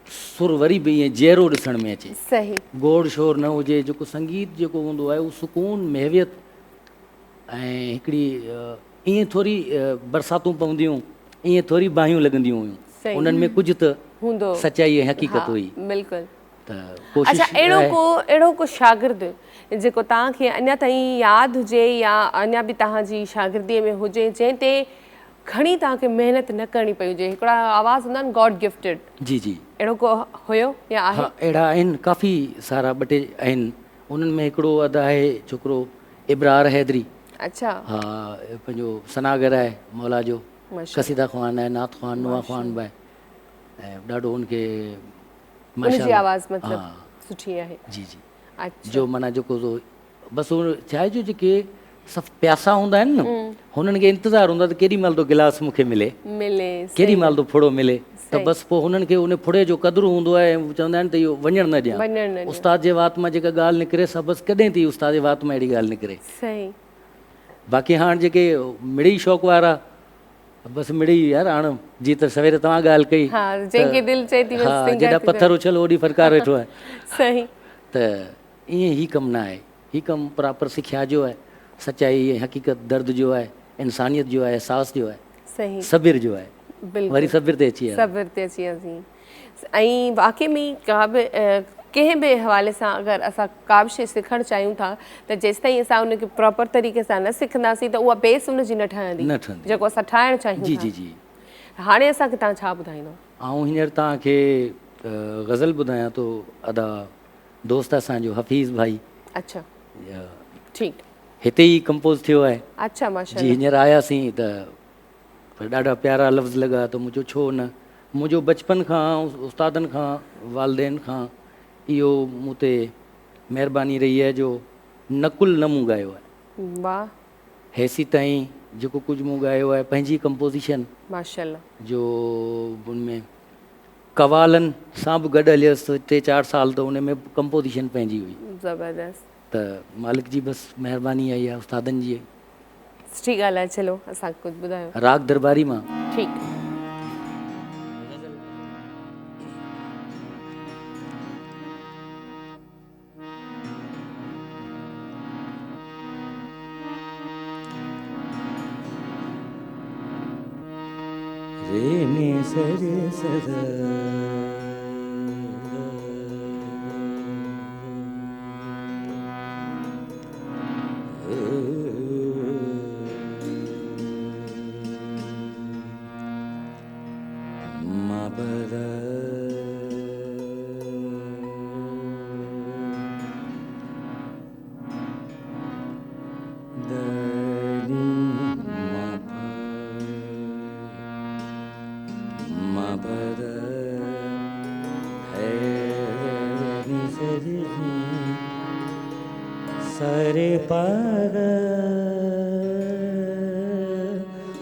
सुर वरी बि ईअं जहिड़ो ॾिसण में अचे। सही, गोड़ शोर न हुजे, जेको संगीत जेको हूंदो आहे उहो सुकून, महवियत ऐं हिकिड़ी ईअं थोरी बरसातूं पवंदियूं, ईअं थोरी बाहियूं लॻंदियूं हुयूं, उन्हनि में कुझु त हूंदो, सचाई ऐं हक़ीक़त हुई। बिल्कुलु। त अच्छा, अहिड़ो को शागिर्द जेको तव्हांखे अञा ताईं यादि हुजे या अञा बि तव्हांजी शागिर्दीअ में हुजे जंहिं ते घणी तव्हांखे महिनत न करणी पई हुजे? हिकिड़ा आवाज़ हूंदा आहिनि गॉड गिफ्टेड। जी जी, अहिड़ो को हुयो या आहे? अहिड़ा आहिनि, काफ़ी सारा ॿ टे आहिनि। उन्हनि में हिकिड़ो अदा आहे छोकिरो इब्रार हैदरी। अच्छा। हा, पंहिंजो सनागर आहे मौला जो, कसीदा ख़्वान आहे, नात ख़्वान, नुआ ख़्वान बि आहे, ऐं ॾाढो उनखे उनजी आवाज़ मतिलबु सुठी आहे। जी जी। जो माना जेको बसि उहो छा आहे, जो जेके सभु प्यासा हूंदा आहिनि न, हुननि खे इंतज़ारु हूंदो आहे त केॾी महिल तो गिलास मूंखे मिले, केॾी महिल तो फुड़ो मिले, त बसि पोइ हुननि खे उन फुड़े जो क़दुरु हूंदो आहे। चवंदा आहिनि त इहो वञणु न ॾियां, उस्ताद जे वात मां जेका ॻाल्हि निकिरे सा बसि कॾहिं थी उस्ताद जे वात मां अहिड़ी ॻाल्हि निकिरे। बाक़ी हाणे जेके मिड़ी शौक़ु वारा, बसि मिड़ी यार, हाणे जीअं त सवेरे तव्हां ॻाल्हि कई, जेॾा पथर उछल ओॾी फरकार वेठो आहे। सही। त ईअं ही कमु न आहे, ही कमु प्रॉपर सिखिया जो आहे, सचाई ऐं हक़ीक़त, दर्द जो आहे, इंसानियत जो आहे, एहसास जो आहे, सही, सबिर जो आहे। वरी सबिर ते अची वियासीं। ऐं वाक़ई में का बि कंहिं बि हवाले सां अगरि असां का बि शइ सिखणु चाहियूं था त जेसि ताईं असां उनखे प्रॉपर तरीक़े सां न सिखंदासीं त उहा बेस उनजी न ठहंदी जेको असां ठाहिणु चाहियूं। जी जी जी। हाणे असांखे तव्हां छा ॿुधाईंदो? ऐं हींअर तव्हांखे ग़ज़ल ॿुधायां थो। अदा दोस्त असांजो हफ़ीज़ भाई, अच्छा, ठीकु, हिते ई कंपोज़ थियो आहे। अच्छा, माशाअल्लाह। जी, हींअर आयासीं त ॾाढा प्यारा लफ़्ज़ लॻा त मुंहिंजो छो न मुझो बचपन खां उस्तादन खां वालदेन खां इहो मूं ते महिरबानी रही है जो नकुल न मूं ॻायो आहे। वाह, हेसी ताईं जेको कुझु मूं ॻायो आहे पंहिंजी कंपोज़िशन माशाल्लाह। जो उनमें कवालनि सां बि गॾु हलियसि 3-4 साल, त उन में कंपोज़िशन पंहिंजी हुई। ज़बरदस्त, त मालिक जी बसि महिरबानी आई आहे, उस्तादनि जी। सुठी ॻाल्हि आहे। चलो असांखे कुझु ॿुधायो। राग दरबारी मां। ठीकु। रे ने सरे सदा मा बदा सरे पाग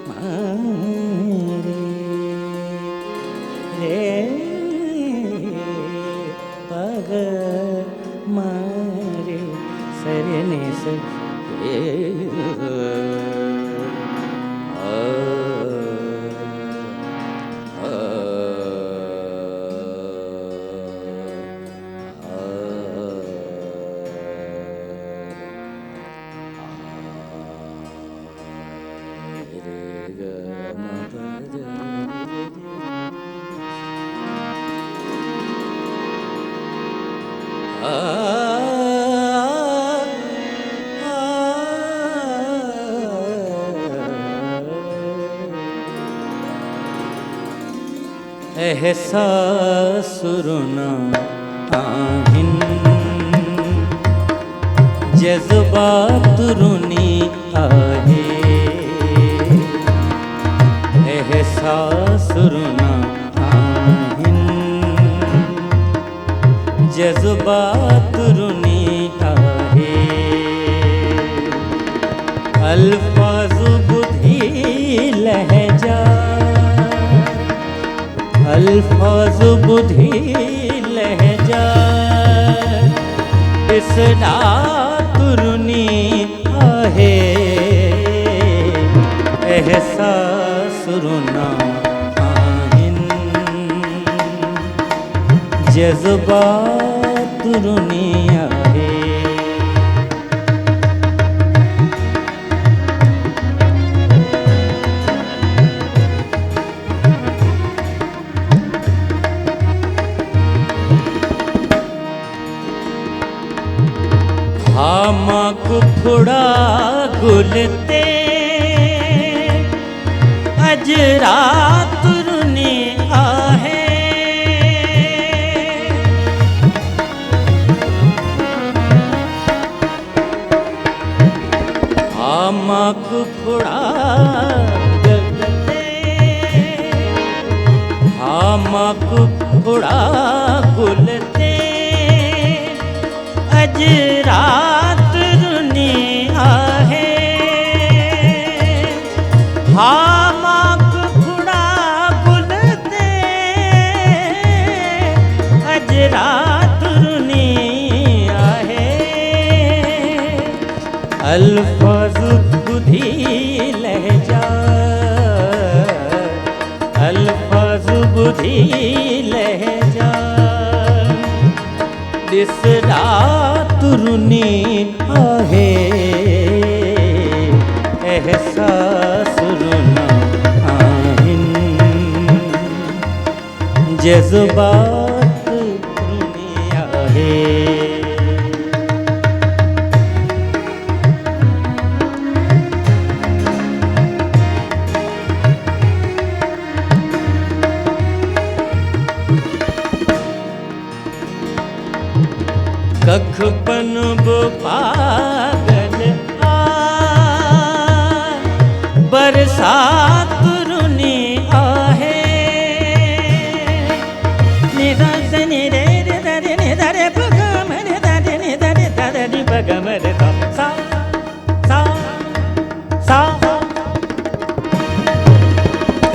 मारे रे पाग मारे सरे ने सरे एहसास सुरना आहिन जज्बात रुनी आहे एहसास सुरना आहिन जज्बात रुनी आहे अल्फाज बुधी लहजा अल्फाज बुधी लहजा इसदा तुरनी आहे एहसास रुना आहिन जज्बात रुनी आहे हामक फुड़ा गुलते अज रात रुनी आहे हामक फुड़ा गुलते हामक फुड़ा गुलते अज रात रुनी आहे हामक फुड़ा गुलते अज रात रुनी आहे अल्फाज बुधी लहजा अल्फाज बुधी लहजा दिसदा तुरनी आहे एहसास रुना आहिन जज्बात रुनी आहे कख पन बो पागल बरसात रुनी आहे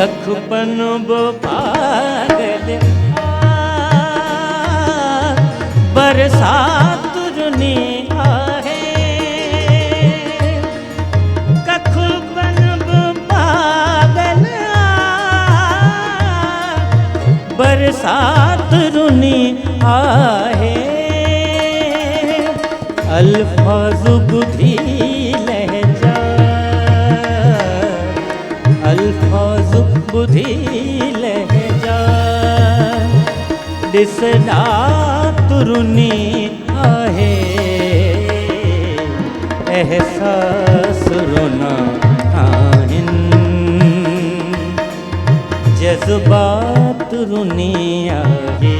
कखपन बो पागल बरसात रुनी आहे कखपन बो पागल बरसात रुनी आहे अल्फाज बुधी लहजा अल्फाज बुधी लहजा ॾिसदा तुरुनी आहे एहसास रुना आहिनि जज़्बात रुनी आहे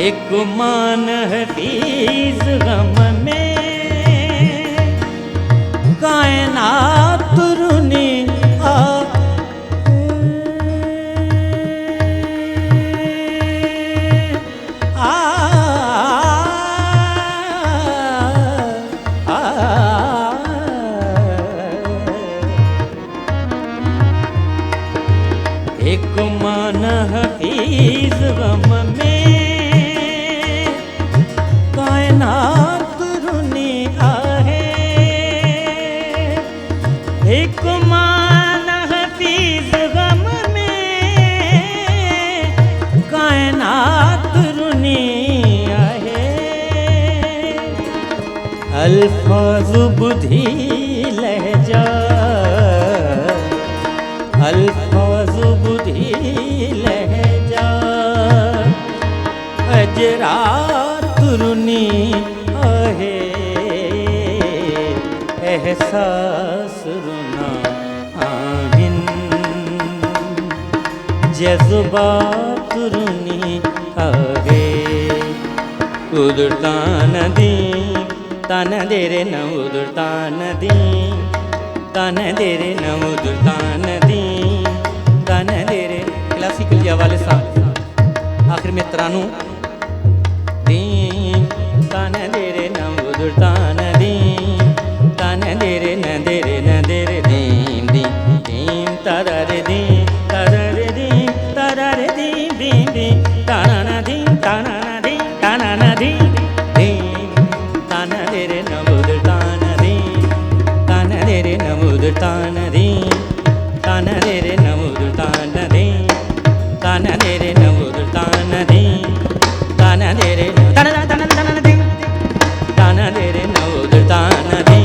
एक मान हफीज गम में कायनात रुनी आ एक मान हफीज गम में कायनात रुनी आहे एक मान हफीज गम में कायनात रुनी आहे अल्फाज बुधी लहजा अल्फाज बुधी लहजा अजरात रुनी आहे एहसास रुना आहिनि जज़्बात रुनी आहे उदुरता नदी तन देरे न उदुरता नदी तन देरे न उदुरता नदी तन देरे क्लासिकल जे हवाले सां आख़िर में तरानू तन देरे न उदुरता नदी तन देरे न देरे न देरे दीम दीम दीम तररे दीम तररे दीम तररे दीम दीम दीम ताना दीम ताना दीम ताना दीम दीम तन देरे न उदुरता नदी तन देरे न उदुरता नदी तन देरे न उदुरता नदी तन देरे न उदुरता नदी तन देरे तन तन तन नदी तन देरे न उदुरता नदी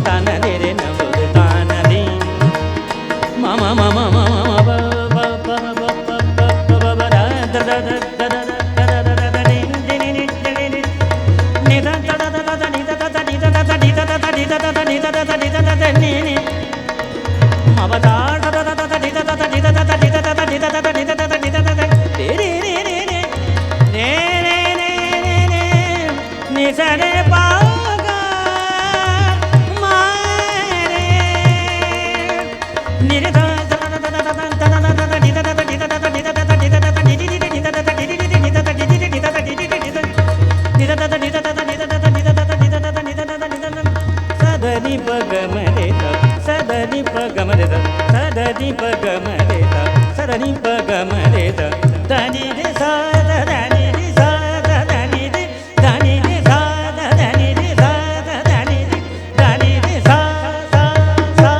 तन देरे न उदुरता नदी मामा मामा मामा बा बा बा बा बा बा बा दा दा दा दा दा सदनी पगमरे सदनी पगमरे सदनी पगमरे सदनी पगमरे दनी रे सदनी रे सदनी रे दनी रे सदनी रे सदनी रे दनी रे सा सा सा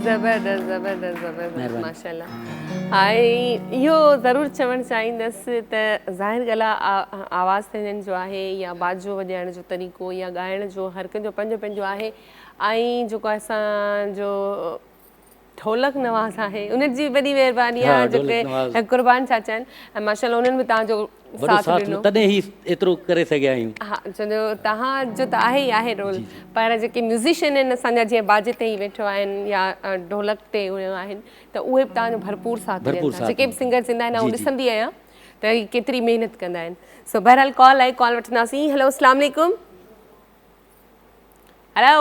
ज़बरदस्त ज़बरदस्त ज़बरदस्त माशाल्लाह आई यो ज़रूरु चवणु चाहींदसि त ज़ाहिर ॻाल्हि आहे आवाज़ हिननि जो आहे या बाजो वॼाइण जो तरीक़ो या ॻाइण जो हर कंहिंजो पंहिंजो पंहिंजो आहे ऐं जेको असांजो ढोलक नवाज़ आहे उन जी वॾी महिरबानी हा, आहे ढोलक नवाज़। जेके कुर्बान चाचा आहिनि ऐं माशाल्लाह उन्हनि बि तव्हांजो वॾो साथ साथ ॾिनो तॾहिं ई एतिरो करे सघिया आहियूं। हा छो तव्हांजो त आहे ई आहे रोल पर जेके म्यूज़िशियन आहिनि असांजा जीअं बाजे ते ई वेठो आहिनि या ढोलक ते आहिनि त उहे बि तव्हांजो भरपूर साथ ॾियनि भरपूर था साथ जेके बि सिंगर थींदा आहिनि आउं जी, जी। ॾिसंदी आहियां त ही केतिरी महिनत कंदा आहिनि सो बहरहाल कॉल आहे कॉल वठंदासीं हेलो अस्सलाम वालेकुम हेलो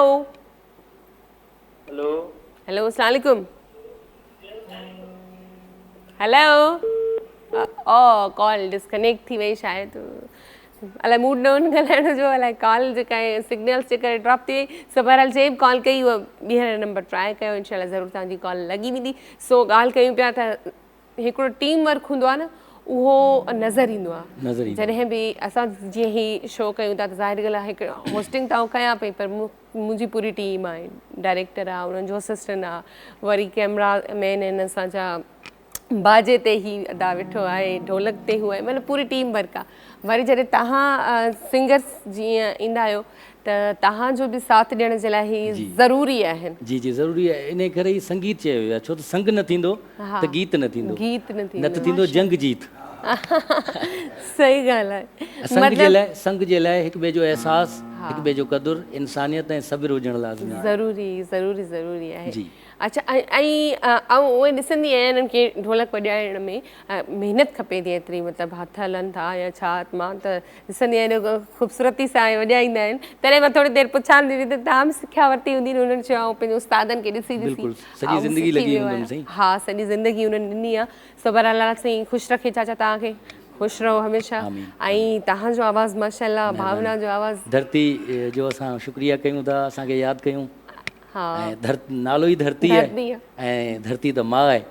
हेलो हेलो अस्सलाम वालेकुम हेलो ओ कॉल डिस्कनेक्ट थी वई शायदि अलाए मूड न हुन ॻाल्हाइण जो अलाए कॉल जेका आहे सिग्नल्स जे करे ड्रॉप थी वई सो बहरहाल जे बि कॉल कई उहा ॿीहर नंबर ट्राए कयो इनशाला ज़रूरु तव्हांजी कॉल लॻी वेंदी सो ॻाल्हि कयूं पिया त हिकिड़ो टीम वर्क हूंदो आहे न उहो नज़र ईंदो आहे नज़र ईंदो आहे। जॾहिं बि असां जीअं ही शो कयूं था त ज़ाहिर ॻाल्हि आहे हिकु होस्टिंग त आउं कयां पई पर मुंहिंजी पूरी टीम आहे डायरेक्टर आहे उन्हनि जो असिस्टेंट आहे वरी कैमरा मैन आहिनि असांजा बाजे ते ई अदा वेठो आहे ढोलक ते हू आहे मतिलबु पूरी टीम वर्क आहे वरी जॾहिं तव्हां सिंगर्स जीअं ईंदा आहियो त तव्हांजो बि साथ ॾियण जे लाइ ही ज़रूरी आहिनि जी जी ज़रूरी आहे इन करे ई संगीत चयो वियो आहे छो त संग न थींदो त गीत न थींदो गीत न न त थींदो जंग जीत सही ॻाल्हि आहे संग जे लाइ हिक ॿिए जो एहसास हिक ॿिए जो क़दुरु इंसानियत ऐं सब्र हुजणु लाज़मी आहे। ज़रूरी आहे जी। अच्छा ऐं उहे ॾिसंदी आहियां इन्हनि खे ढोलक वॼाइण में महिनत खपे थी एतिरी मतिलबु हथ हलनि था या छा मां त ॾिसंदी आहियां ख़ूबसूरती सां वॼाईंदा आहिनि तॾहिं मां थोरी देरि पुछां थी त तव्हां बि सिखिया वरिती हूंदी उन्हनि चयो ऐं पंहिंजे उस्तादनि खे ॾिसी बिल्कुलु, सॼी ज़िंदगी लॻी हूंदमि साईं। हा सॼी ज़िंदगी उन्हनि ॾिनी आहे सो बहरहाल साईं ख़ुशि रखे चाचा तव्हांखे ख़ुशि रहो हमेशह ऐं तव्हांजो आवाज़ु माशाल्लाह भावना जो आवाज़ु धरती जो असां शुक्रिया कयूं था असांखे यादि कयूं हा ऐं नालो ई धरती आहे ऐं धरती त माउ आहे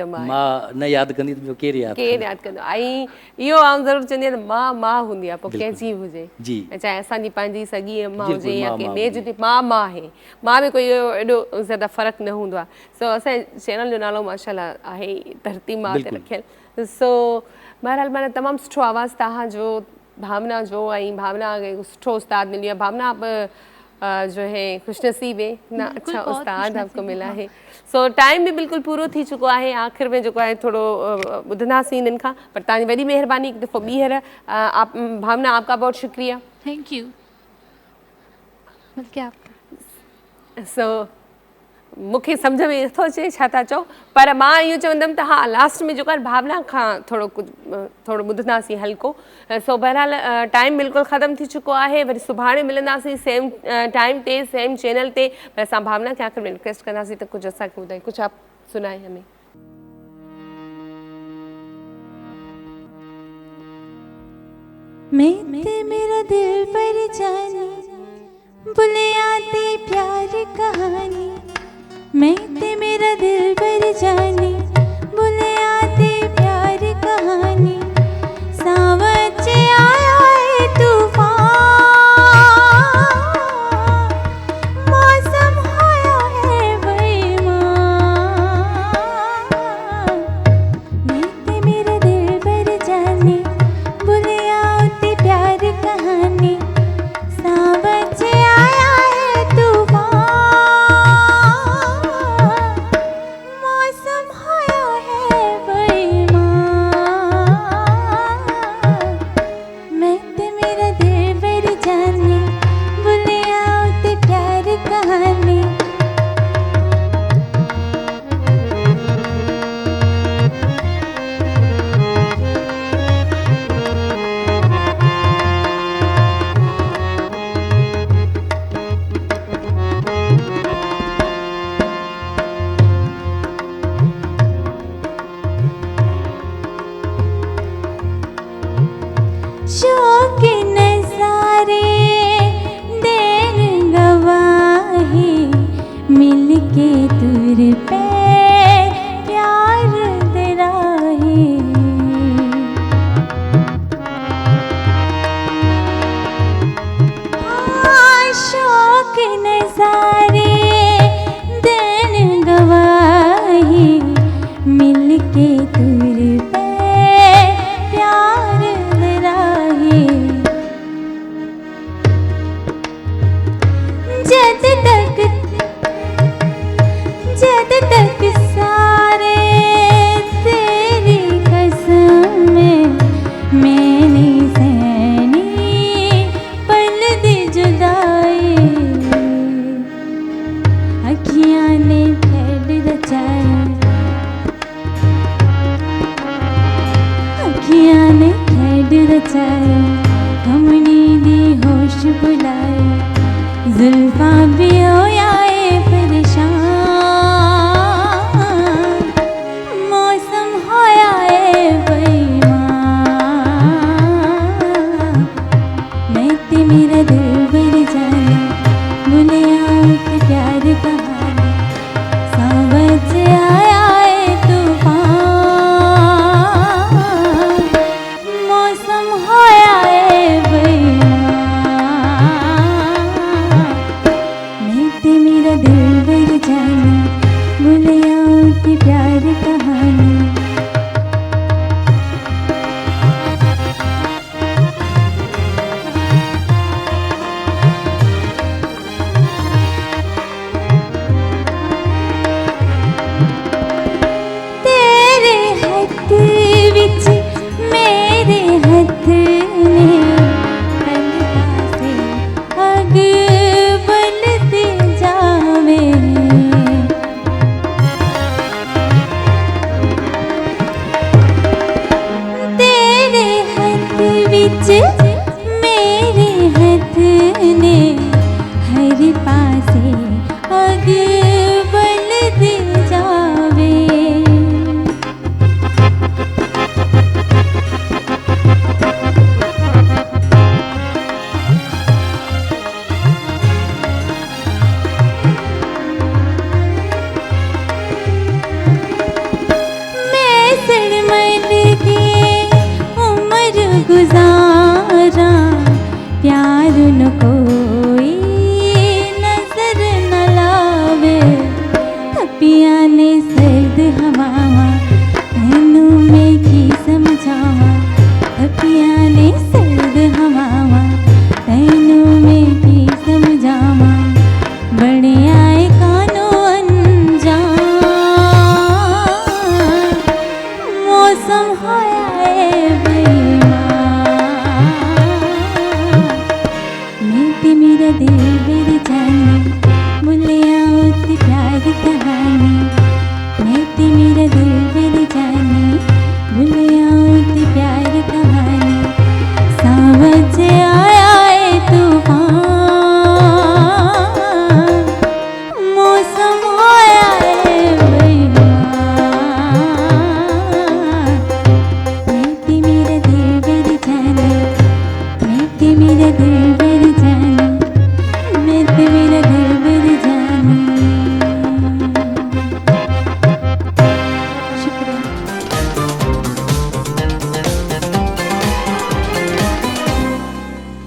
माउ न यादि कंदी त ॿियो केरु यादि कंदो ऐं इहो आउं ज़रूरु चवंदी आहियां त माउ हूंदी आहे पोइ कंहिंजी बि हुजे चाहे असांजी पंहिंजी सॻी माउ हुजे या कंहिं ॿिए जी माउ आहे माउ में कोई एॾो ज़्यादा फ़र्क़ु न हूंदो आहे सो असांजे चैनल जो नालो माशाल्लाह आहे धरती माउ ते रखियलु सो बहरहाल माना तमामु सुठो आवाज़ु तव्हांजो भावना जो ऐं भावना खे सुठो उस्ताद मिली आहे भावना जो है खुशनसीब है ना अच्छा उस्ताद आपको मिला है सो टाइम भी बिल्कुल पूरो थी चुको है आखिर में जो है थोड़ो ॿुधंदासीं इन्हनि खां पर तव्हांजी वॾी महिरबानी हिकु दफ़ो ॿीहर आप भावना आपका बहुत शुक्रिया थैंक यू सो मूंखे सम्झ में नथो अचे छा था चओ पर मां इहो चवंदमि त हा लास्ट में जेको आहे भावना खां थोरो ॿुधंदासीं हल्को सो बहरहाल टाइम बिल्कुलु ख़तमु थी चुको आहे वरी सुभाणे मिलंदासीं सेम टाइम ते सेम चैनल ते पर असां भावना खे आख़िर में रिक्वेस्ट कंदासीं त कुझु असांखे ॿुधाए कुझु आप सुनाए हमें मैं ते मेरा दिल पर जानी बुले आती प्यार कहानी मैं ते मेरा दिल पर जानी बुले आती प्यार कहानी सावच आया है तूफान मौसम आया है बेईमान मैं ते मेरा दिल पर जानी बुले आती प्यार कहानी सावच आया है तूफान मौसम आया है बुलाए, जुल्फा भी होयाए परेशान, मौसम होयाए बेईमान, मैं ते मेरा दिलबर जाने, भूले आऊं ते प्यार कहानी, सावज आया है तूफान, मौसम होया है बेईमान, मैं ते मेरा दिलबर जाने, भूले आऊं ते प्यार कहानी। तेरे हथ विच मेरे हथ ने हल्का से अग बलते जावे, तेरे हथ विच मेरे हथ ने हर पासे अग बलते जावे, मैं सड़मल के उम्र गुजारा, प्यार न कोई नजर न लावे, तपिया ने सर्द हवावा, तैनू मैं की समझावा, तपिया ने सर्द हवावा, तैनू मैं की समझावा, बड़े आए कानो अनजान, मौसम होया है बेईमान, मैं ते मेरा दिलबर जाने, भूले आऊं ते प्यार कहानी, मैं ते मेरा दिलबर जाने, भूले आऊं ते प्यार कहानी, सावज आया है तूफान, मौसम होया है बेईमान, मैं ते मेरा दिलबर जाने, मैं ते मेरा दिलबर